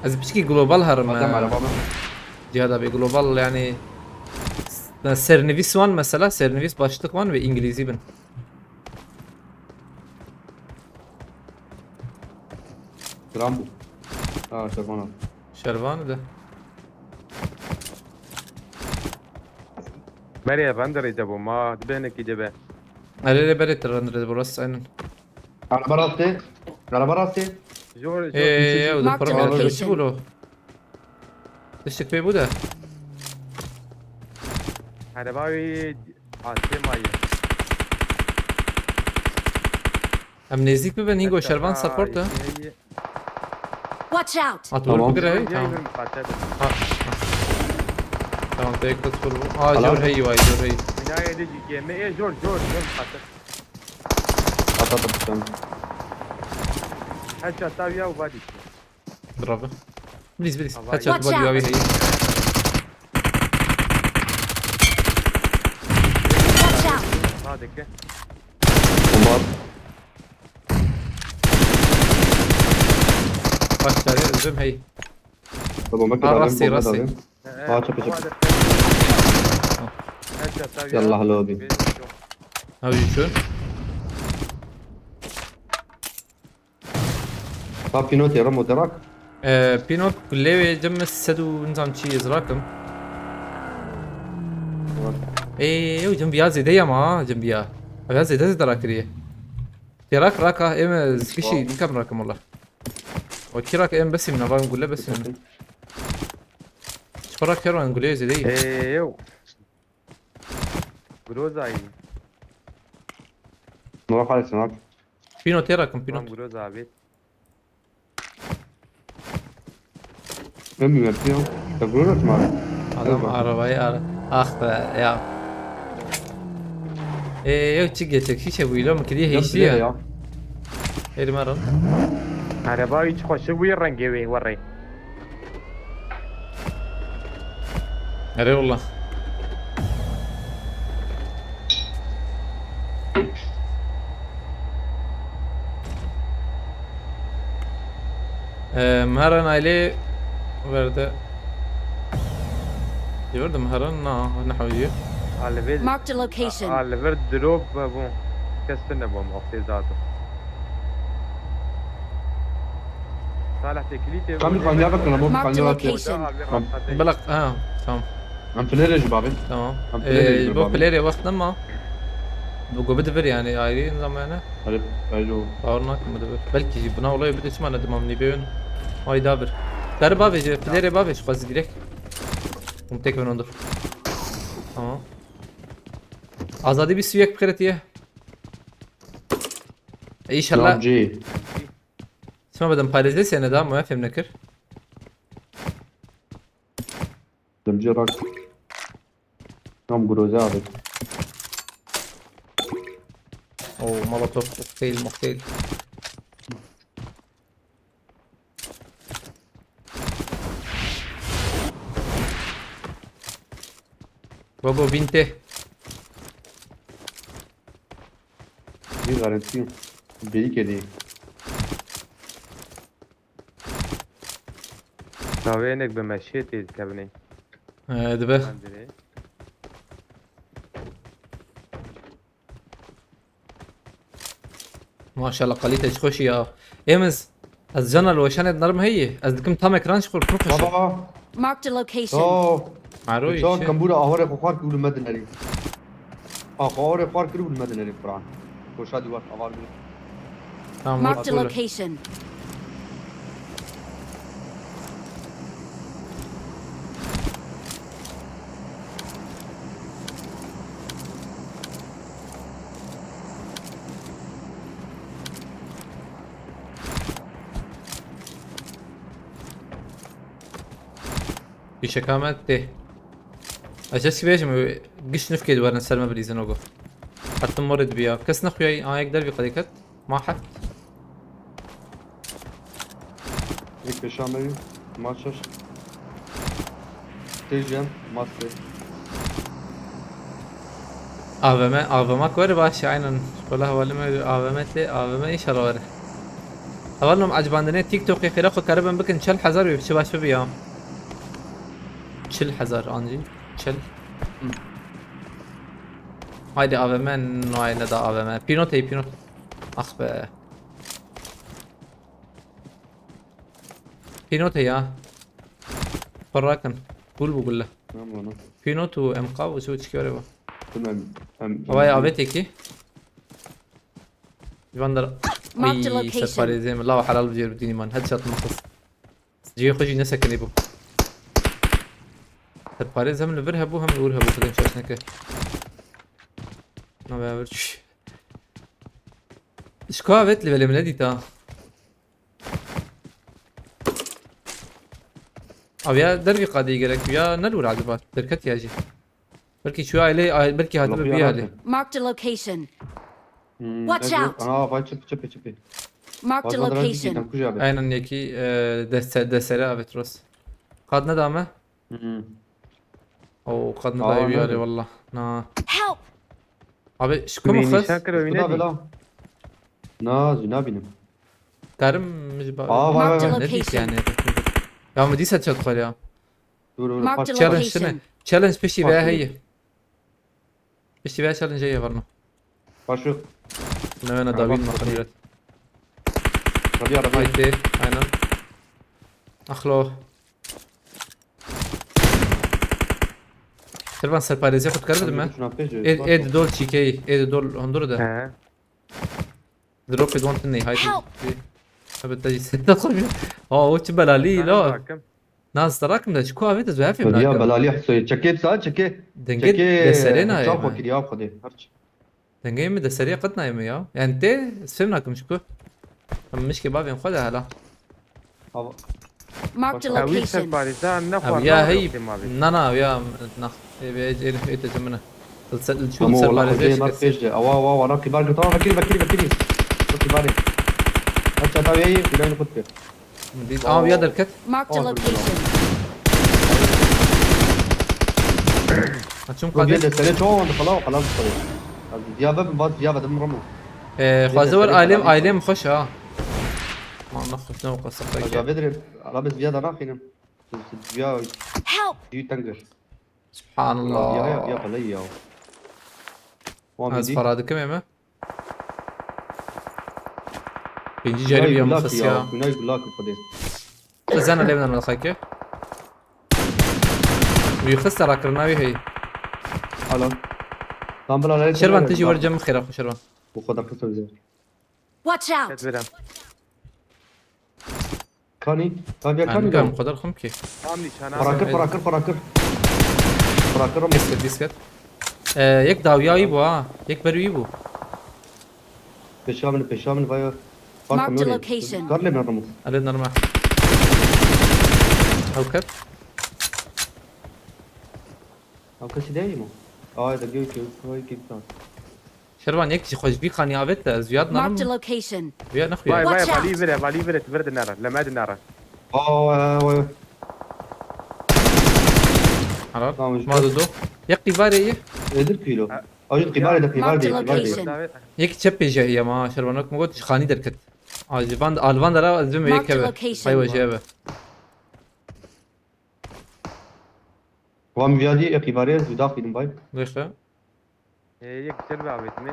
az bir şey global harım. بعدين على بابا Cihad abi global yani servis var mesela servis başlık var ve İngilizce ben. رامبو شرمانا Şervanı da. مريا بندر يجابو ما دبينك يجابه Alele bere terrandır burası aynen. على براسي على براسي جور Ya o da Marked para location. mı şey bu? Teşekkür bu da. عرباوي عاصم مایه هم نزدیک ببین اینگو شروان سپورت ها Watch out! اطول بگره هی تمام تمام تمام تیک تصفر بو جور هی وای جور هی بنايه دي جيم ايه جور مقاتل Atladım. هشا تابيا وبادي برافو بليز بليز الله هاتشات يعين. بالي هي Watch out! هذاك Bomba. باش تاري الزم هي Bomba راسي راسي çapa çapa. هشا تابيا يلا هلوبي. هاو يو شون Bak Pinot ya Ramo Derak. بينوت كلية جمس سدو نظام شي يزراكم ايه جنبيا زيدية ما جنبيا هذا زيدة دراكريه تراك راكا ام كشي كم راكم والله وكيراك ام بس من ابغى نقول له بس من شفراك كيرو نقول له زيدية ايوه جروزاي Nurak Alex Nurak. بينوت تراكم تمام بينوت جروزا بيت Ben mi yapıyorum? Takılıyor mu abi? هذا عربية اخ يا ايه يو تشيجي تشي شوي لهم كذي هي Yapıyor شيء ya. هي مرة عرباوي تخش وين رنجوي وري اري والله مهران عليه ورده يورد مهران نحويه على فيد Marked a location. على فيد دروب بون كسرنا بون وقت ذاته صالح تكليتي Kamil kanlıya bakın ama Marked kanlıya location. bakın. بلغ تمام Ben Fener'e abi. تمام هم بليري البوك بالبابي. بليري وقت لما بقوا بدفر يعني عايرين زمانه Hadi ayrı. باورناك بدفر بلكي جبنا والله بدي اسمع ندم من بيون هاي دابر دار بابي جي بليري بابي شو قصدي direkt ومتك من اندر تمام آزادی bir süyek بخيرتيه İnşallah Nabci. اسمع بدم paylaşdı seni daha ما فهم نكر Demci rak. Nam Groza abi. او مولوتوف مختيل مختيل بابو بنته Bir garanti. Bir kedi. وينك بمشيتي كابني دبه عندي ما شاء الله قليت ايش خوش يا ايمز از جنرال وشان نرم هي از دكم تام اكران شخور بروخش Baba. Marked a location. Oh. معروي Çok kambura ahore kokar ki ulumedin eri. Ahore kokar ki ulumedin eri Kur'an. Koşa divar avar bir. تمام Marked a location. في شكامات ته اجلس بيجم قش نفكد ورنا سلمى بليزنوغو حتى مرد بيا كس نخوي يقدر بقديكت ما حد İlk beşameyi. Maçlar. Tecem. Master. AVM كوري باش عينا والله ولا ما AVM ايش هالوري اولهم عجباندني تيك توك خيرخو كربن بكن شل حذر بيش باش بيام شل حذر انجي شل هايدي AVM نوعي ندا AVM بينوت اخ be بينوت يا فراكن بقول له Tamam onu. بينوت وامقا وشو تشكي با Tamam. هواي عبيتك يفندر Marked a اي location. سفاري زي ما الله حلال بجير بديني مان هيد شوت مخص جي خجي نسكن يبو سرپارێز هم لەبەر هەبوو هەم لەور هەبوو کدەم چاشنەکە نابێ شكوا بيت اللي بالميلادي تا او يا دربي قادي يقلك يا نلور عجبات دركت يا جي بلكي شو عليه بلكي هذا بيها لي Marked a location. Watch out. Aa vay çöpe. Marked a Fazladan location. gittim kuş abi. aynen yeki desere افيتروس قاد ندامه او قاد نداي بيها لي والله نا Help. ابي شكو نشان مخص كده Bu da وينادي bela. Naz ne benim. كارم مش بقى Aa vay vay. نديك يعني يا مديسة تدخل يا Dur Marked bak. a تشالنج location. شنو تشالنج بشي بها Farklı. هي بشي بها تشالنج هي برنو Başı. انا داوين ما خليت Tabii araba. هايتي aynen اخلو تربان سرپاريزي خد كربد ما ايه دول تشيكي ايه دول هندور ده ها دروب دون تني هايتي Help. بدي تدخل اه وش بلالي لا ناس تراكم ده شكو هافيت زوافي Ya مناك belali حسوي. Çeket saat çeke. دنجيت دسرينا Çap يا vakit ya hadi. Harç. دنجيت من دسريا قدنا يا يعني انت سفهمناكم شكو مش كباب ينخدها هلا Hava. Marked a هاوي location. سرباريزان أو نخوار يا هي نانا يا نخ ايه تجمنا شو Ama oğlan السرباريزي kocaman peşte. Ava ava kibar gıta. Bakiri. Kibar. Aç tabii iyi. Bilen kutu. اه ويا دركت Marked a Oh, location. هتشوم Bu bir قادر de sene çoğu oldu falan falan tutuyor. Abi ya ben مرمو. خوازور عالم خوش ها ما نخش نو قصة Acaba bedre. Arabes ziyada nakinem. Ya Help. büyük tanger. سبحان Ya الله balay ya. از فراد كم يا بيجي جاري يا مخص يا Günay gulak kode. زانا اللي بدنا نخايك ويخص ترى كرناوي هي Alan. Tam bela شربان تجي ورجم خير اخو شربان Bu kadar kısa güzel. Watch out. تدبرها Kani. Tabii انا kani قام da. قدر خمكي قام نشان Parakır. Parakır. ديسكت ديسكت يك داو يا يبو ها يك برو يبو Peşamını bayağı. Marked a location. Karle mi adamı? اريد نرمح او كت Abi kaçı değil mi? Aa da göy ki. شربان يك خوش بي خانيابت زياد Marked a نرم location. ويا باي نخويا باي Watch out. بالي فرد تبرد النار لما ادري النار Aa عرفت Tamam, ما دودو يك قباري Nedir kilo? Acil kibar değil. Marked Kibar location. değil. يك تشبي جاي ما شربانك ما قلت خاني دركت الفان الفان درا زم يك Marked هبه location. باي وجهه Vam viyadi kibariyet züdaf film bay. ليش هيك سلبي عبيتني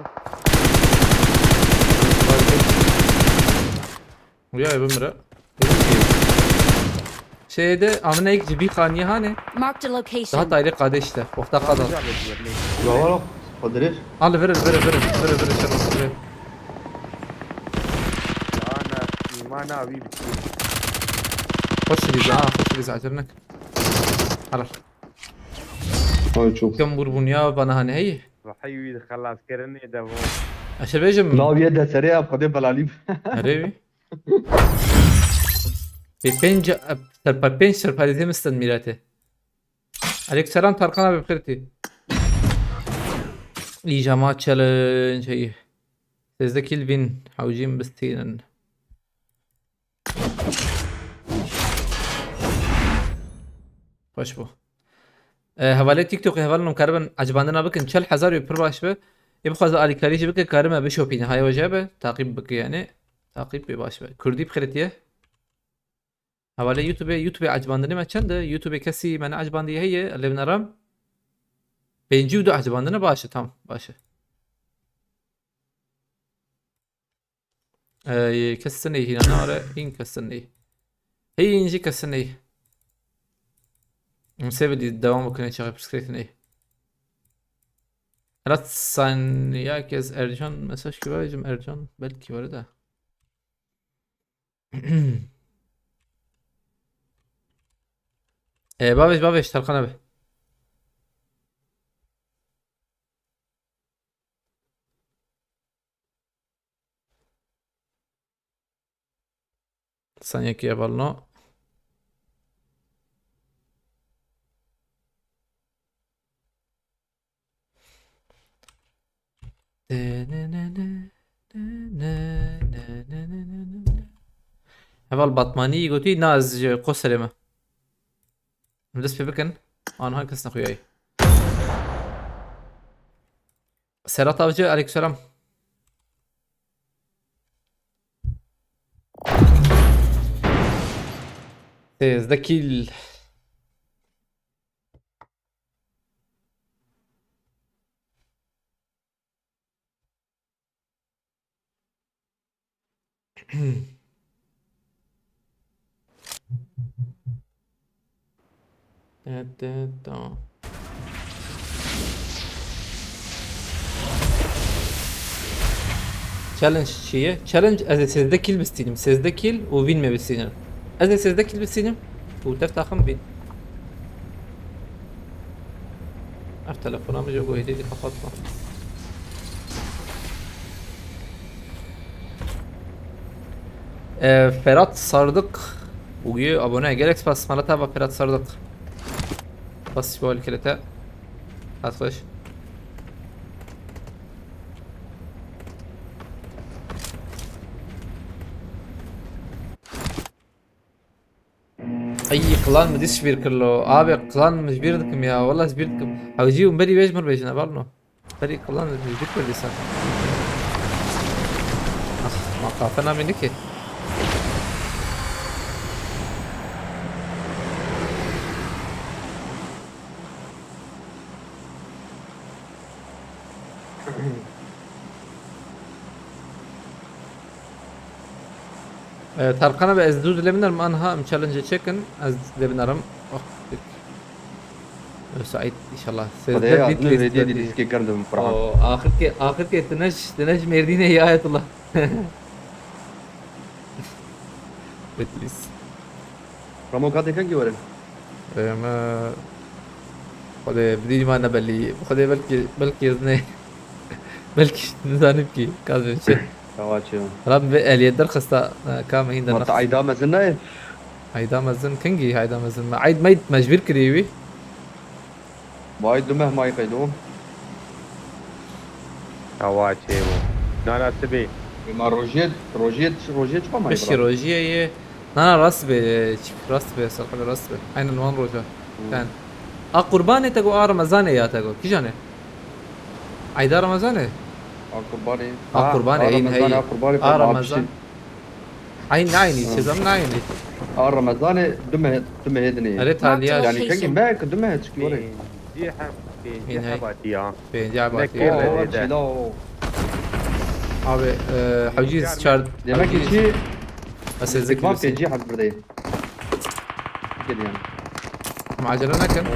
ويا بمرق şeyde amına ilk cibi khaniye hane Marked a daha location. tayri qade işte waqta qada Yavala. Kadir. al ver şerif انا ايمانا ابي بكثير خش لي خش لي عجبنك على Ay çok. كم بربونيا بنا هاني هي وحيوي خلاص كرني دابا اشر بيجم Naviye de seriye kadir belalim. هريبي بينج بينج سربايزي مستن ميراته عليك سلام ترقنا بخيرتي إجامات تشالنج هي سيزده كيلفين حوجين بستينن باش بو هواله تيك توك هواله مكربن عجباندنا بكن چل حزار يبر باش به يبخذ علي كاريش بك كارما بشوبين هاي وجبه تعقيب بك يعني تعقيب باش به كردي بخيرتيه هواله يوتيوب عجباندني ما چند يوتيوب كسي من عجباندي هي اللي بنرم بينجي ودو عجباندنا باشه تمام باشه كسني هنا نارة إن كسني هي إنجي كسني مسبب الدوام ممكن يشغل بسكريتني رات ثانية كز أرجان مساج كبار جم أرجان بلكي ورده بابش تلقنا به ثانية كي يبالنا. هذا البطماني قلتي ناز قسرمة مدس ببكن أنا هاي كسنا خوياي سيرات أوجه عليك السلام تيز ذكي challenge şeyi. Challenge از سيزده kill بستينم. سيزده kill و win mi بستينم. از سيزده kill بستينم و تفتحهم بين. اف تلفونام جو هديدي kapattım. Ferhat Sardık bugün abone gerek bas bana tabi Ferhat Sardık bas bu harekete arkadaş اي كلان ما ديش بير كله ابي كلان مش بيردكم يا والله بيردكم هجيهم بري بيجمر بيجنا بالنا بري كلان مش بيردكم لسه اخ ما قافنا منك ترقنا بأزدود لبنرم أنها مشالنج تشيكن أز لبنرم سعيد إن شاء الله هذا هدية دي سكي كردم فرحان آخر كي تنج ميردينه هي آية الله بتليس رامو كاتي كان جي ورن ما خده بدي ما نبلي خده بلكي يزني بلكي نزانب كي كازن شيء كواتشي رب اليد درخصتا كام هين ما تعيدا مزنا هيدا مزن كنجي هيدا مزن ما عيد ميت مجبر كريوي ما يدمه ما يقيدوم كواتشي نانا سبي ما روجيت شو ما مش روجيه انا راسبي صراحه راسبي اين الوان روجا كان قرباني تقو رمضان يا تقو كي جاني عيدا رمضان قرباني عين هي رمضان عيني سيزم عيني رمضان دمه هدني قريت عليها يعني كان جنبك دمه تشكي دي حباتي في جاباتي لا ابي حجيز شارد demek ki şey بس الذكي ما بس بتجي حد بردي كده يعني معجلنا كم ما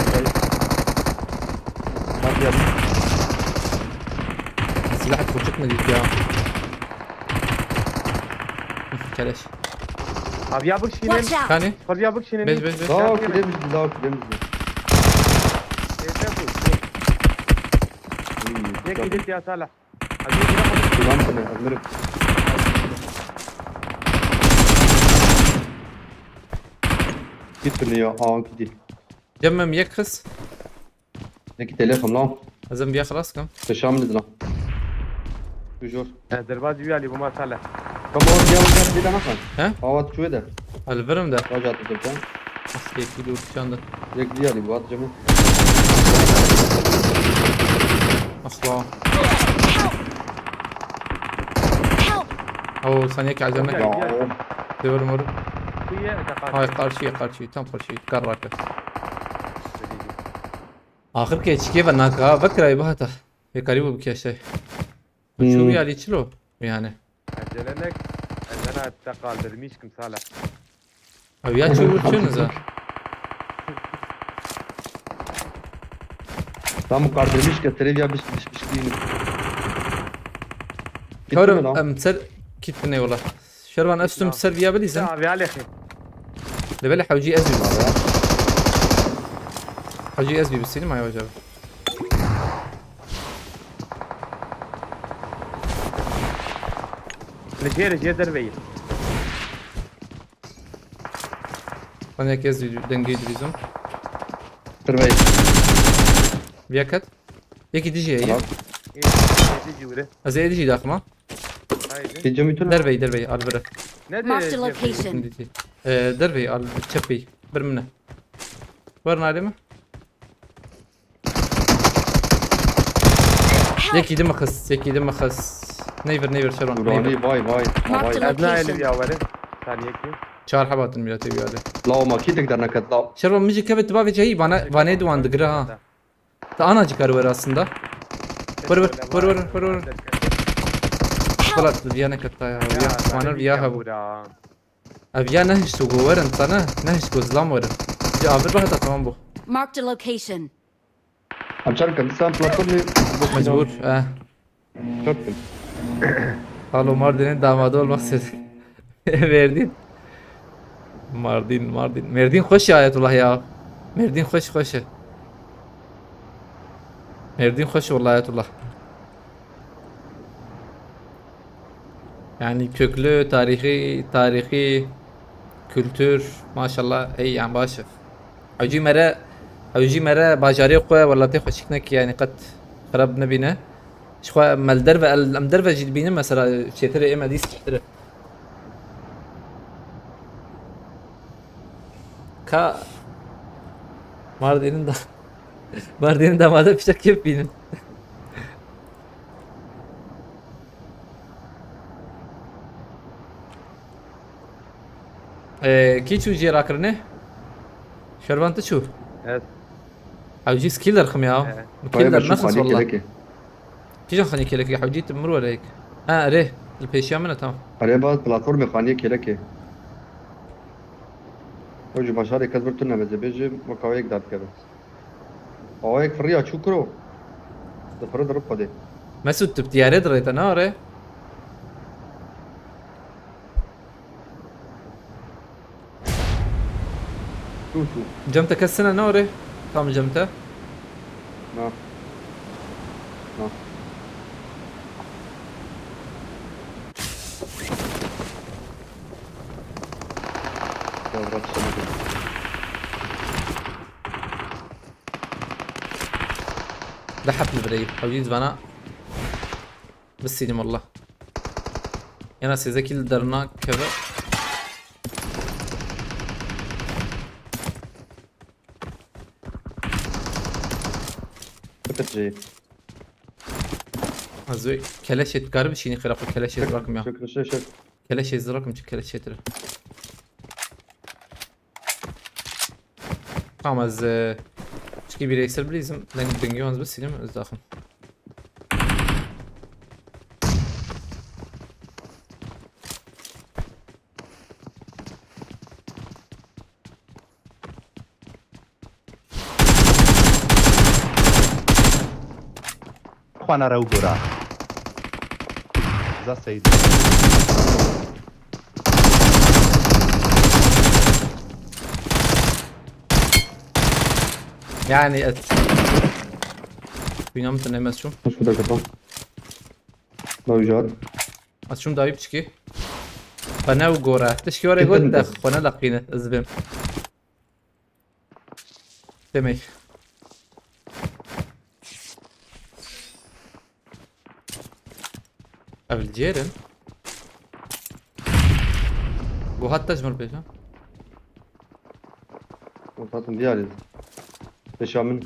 في سلاح كوتشتنا دي يا كلاش ابي ابك شيلين Watch out! ثاني ابي ابك شيلين بس لا كده مش لا كده مش ليك ايدك يا صالح كلام كده أزمرك كتني يا كده جمم يكخس نكي تليفون لا لازم بيخلص كم تشامل لا toujours درباز ويالي بما صالح كم هو جاوب كده مثلا ها هو شو ده الفرم ده رجعت تلفون اصلي كيلو شاند ليك ديالي بوات جمع اصلا Help! او ثانية عجلنا يا دور مر هي هاي قارشي تم قارشي كراكه آخر كيش كيف أنا بكرة يبهته في قريبه بكيشة شو يعني شلو يعني اجلنك انا اتقال درميشكم صالح أبيات شو نزا tam kardırmış ki trivia bir değil. كورم أمسر كيتني والله شروان أستم سر فيا بليزن ابي على اخي لبلي حوجي أزبي حوجي أزبي بالسينما يا وجب رجال دربي من يكز دنگی دریزم. تربية بیاکت. یکی دیجی هی. خلاص İyi jure. از ای دیجی داخما. Haydi. في جميتنا در بی آل بره. Ne Marked a diyor? location. دیجی. در بی آل چپی. بر منه. ور نالیم. یکی دم خس. یکی دم خس. نیور شرون. نوراني نیور. باي باي Marked a باي Adna location. eli yavru. Saniye ki. 4 حبات میلاتی بیاله. لا ما كي تقدر نكتلا شرون میجی کبت بابی جایی بانه دوان دگره ها. تا آنا چیکار ور aslında. Vur. غلط بیا نکتا یا بیا مانر بیا هبو. بیا نهش تو گورن تنه نهش تو زلام ورن. جا آور راحت تمام بو. Marked a location. هم شركة لسان بلاتورني مجبور. شركة Alo Mardin'in damadı olmak istedi. Merdin. Mardin. Merdin hoş ya Ayetullah ya. Merdin hoş. Merdin hoş vallahi Ayetullah. Yani köklü, tarihi, kültür, maşallah iyi yani başı. Avcı mera bacari koya vallahi hoşiknek yani kat خراب نبينا. شخوا المدربة جد بينا مثلا شتري إما ديس شتري ka Mardin'in damadı bir şey keyif benim. کی چو جیرا کرنه؟ شربانت چو؟ Evet. حوجي سكيلر خمياو باي كيلر بشوف نخص عليك والله لك كيجان خاني كيلك يا حوجي تمر ولا هيك ريه البيشيا منه تمام قريبا بلاتورم خانية كيلك وجه بشاري كذبرتنا بيجي مكاويك دات كذا هوايك فريا شكرو دفرد ربا دي مسود تبتياري دريت انا ريه شو جمتة كالسنة نوري قام جمتة نعم نعم يا برات الشمال ده حفل بريد حوجي زبانا بس سيدي والله يا ناس اذا كل درنا كذا جاي ازوي كلاشة قارب شيني خرافة كلاشة رقم يا شكرا كلاشة رقم كلاشة ترى قام از شكي بيريسر بليزم لان بنجيونز بس يدم از داخل Juana Raugura. Zasejdę. يعني في نوم تنام شو مش بدك تطلع لو جاد شو دايب تشكي قناة وجورا تشكي ورا يقول دخ قناة لقينا الزبم تمي قبل جيرن وهات تجمر بيجا وفاتن ديالي ايش من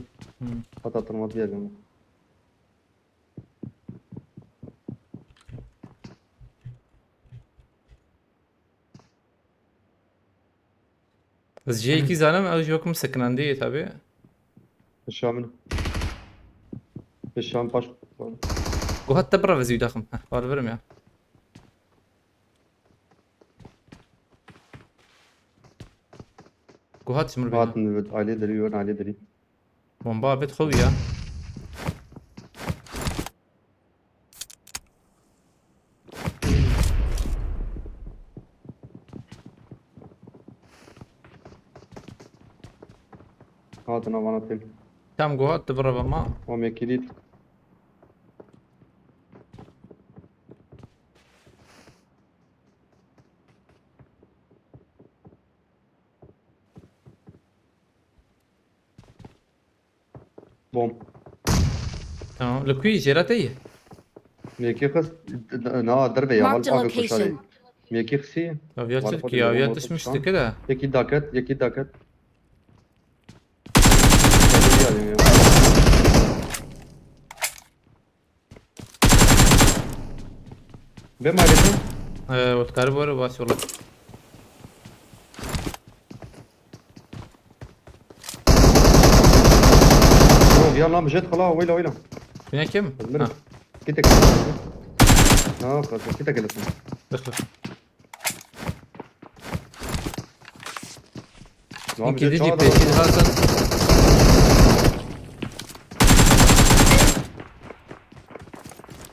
فاتت الماضي ديالي بس جاي كي زالم او جوكم سكناندي تابي ايش من ايش باش وهات تبرا فيزيو داخم ولا برم يا وهات تجمر بيجا فاتن علي دري وين علي دري بومبا بيت خويا هاتنا فاناتيل كم جوهات تبرا بما وميكيليت بوم تمام لكوي جيراتي. ميكي خس نا دربي يا Marked a والله أبي كشري location. ميكي خسي Aviat Var, Türkiye, hadi, aviat bomba düşmüştü tutsan. كده. يكي داكت بما عليكم والقارب ورا باش والله. يلا مشيت خلاص ويلا ويلا فينا كم؟ أزمرك. ها كتك خلاص كتك لسه دخل. لا، يمكن مشيت تجي شاطر. بيشيل هذا.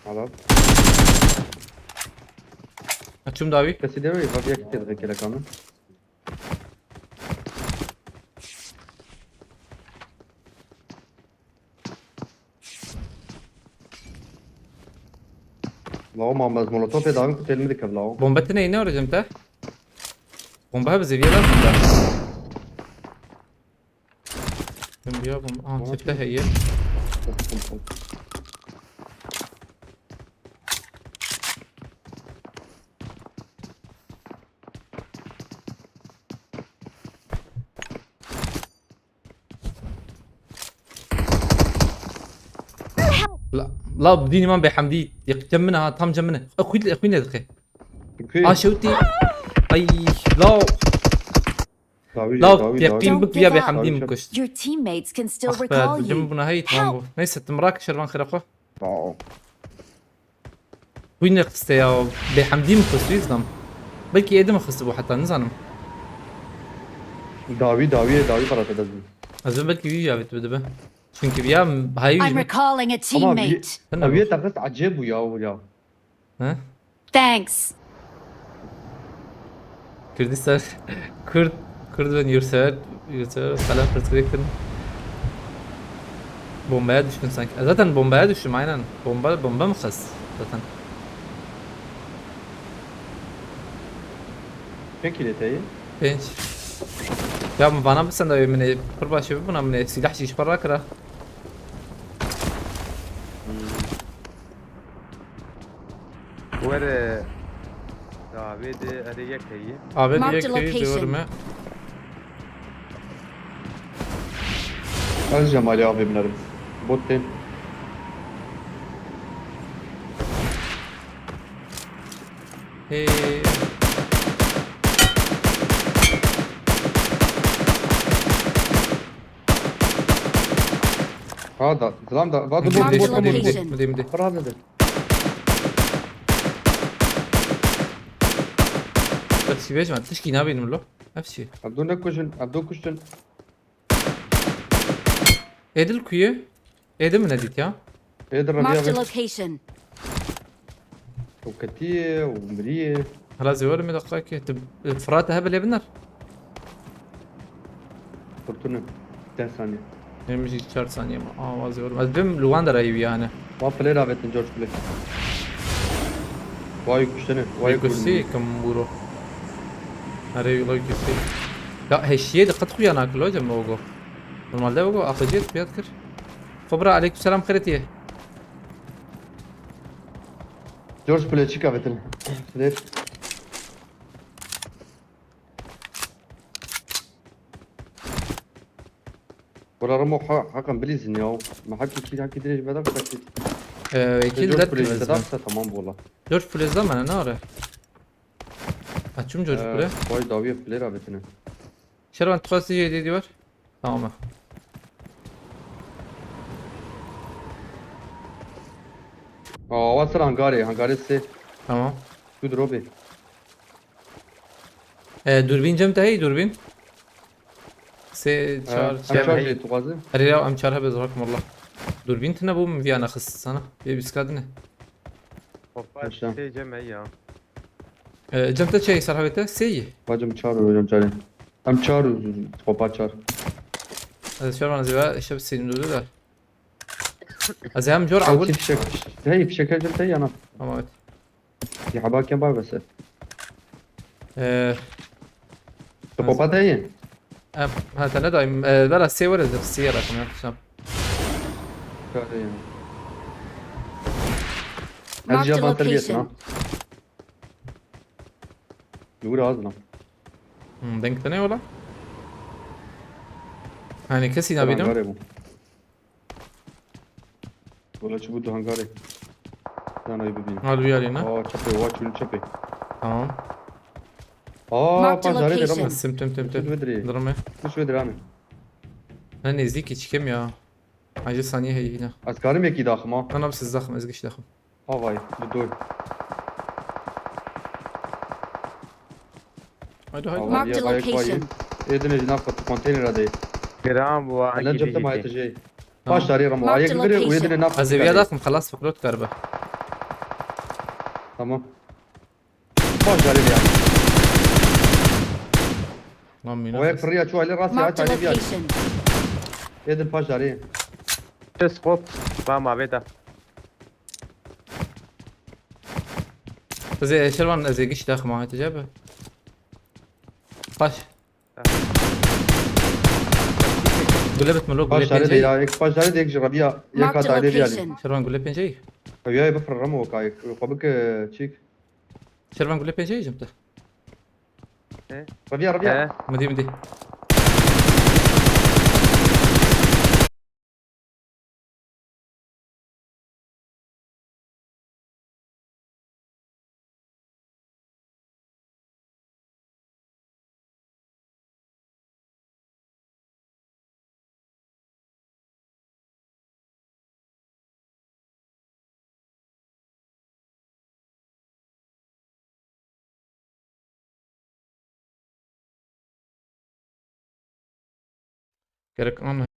خلاص Açım davi. بس يديروا يبقى فيها كتير غير كده كمان لا ما مولوتوف يدعم كنت المدك لا Bombatına yine oracım ta. Bomba bize bir adam da. Ben bir bomba. Şifte هي. لا لا بديني ما بحمدي يجمنها تام جمنه اخوي دقيقه شوتي اي لا لا يقين Don't بك يا give up. بحمدي مكش Your teammates can still recall اخبار you. جنبنا هي تمام ليس تمراك شربان خير اخو اه وين نقصت يا بحمدي مكش ويزنم بلكي ادم خصبو حتى نزانم داوي برا تدزم از بلكي ويجا بتبدبه çünkü ya هاي I'm recalling a اما teammate. داوي تاخذ عجيب ويا ها Thanks. Kürdistan Kürt ve Yurtsever falan perspektiften bombaya düştün sanki. Zaten bombaya düştüm aynen. Bomba mı kız zaten. Peki detayı Genç. Ya bana mı sen de öyle kurbağa şey buna mı silah şiş para kıra. وين دافيد اريك هي Abi Marked diye a ki location. diyorum ya. Az Cemali abimlerim bot değil Hey. هذا سلام ده هذا Marked بوت a بوت location. مدي هذا ده بس بيش ما تشكي نابي نملو نفس الشيء. عبدو كشتن Edil kuyu. Edil mi dedik ya? هيدا Marked a الربيع location. وكتية ومرية خلاص يوري من دقائق فرات هبل يا بنر. قلتنا 10 ثانية 24 saniye mi? Aa vazgeçiyorum. Az benim Luanda rahibi yani. ما فلي رابط جورج بلاي واي كشتنة واي Kursi kamburo. Arayı yolu kursi. Ya heşiye dikkat kuyan akıllı hocam ogo. Normalde ogo akıcıyet fiyat kır. Kobra aleykümselam khiretiye. جورج بلاي تشيكا بتن ليش ولا رمو حكم بليزن ياو ما حكي كي حكي دريج بدك حكي Vekil جورج dert بلاي kırmızı. تدافع تمام والله George Plez'den bana ne ara? Açım George Plez. واي داوية بلاي رابطنا Şervan tıkası yedi var. Tamam. اه وصل هنغاري سي Tamam. شو دروبي Dürbin cem tahi dürbin. Se çağır. ام شارجي تغازي Araya am çağır bezrakum Allah. Dürbin tane bu mu viyana kıs sana. Bir biskadne. عشان. سي جمعيه Cem ta şey sarhavete seyi. واجم تشارو واجم تشاري ام تشارو تخوبا تشار Şervan ziva işte senin dolu da. Azam jor او awul. في شك هي في شكل جبت هي انا Tamam evet. في حباك يا بابا بس Eee تخوبات هي ha tane daim. Dara seyi var ya siya rakam yapacağım. كارين Marked a الجيب تربيتنا location. يقول هذا دنك تاني ولا؟ يعني كسي نابيدم؟ هنغاري ولا شو بده هنغاري انا يبين هذا بيالينا تشبي واتش وين تشبي تمام Marked a باش عليه location. رمز تم تم تم مش تم بدري ضرمه مش بدري انا انا زيكي كم يا عايز ثانية هي هنا عسكري ميكي داخل ما انا بس الزخم ازقش دخم هاي بدوي هيدو Marked a location. اذن جناح الكونتينر هذا جرام انا وانجي جبت ما ديجيتي تجي باش عليه رمز Marked هاي a كبير location. ويدن ناف ازي داخم خلاص فكروت كربه تمام باش عليه يعني مامي وهيك نفس فريا شو عليه راسي Marked هاي a عليه بيان location. اذن باش عليه سبوت ما بيتا زي شلون ازي قش داخم هاي تجابه باش قلبت ملوك باش قلبين عليه جاي يا باش عليه ديك جربيا يا Marked كات a عليه بيان location. شلون قلبين جاي وياي بفر الرمو وكايك وقبك تشيك شلون قلبين جاي جمته ربيع مدي كرك انا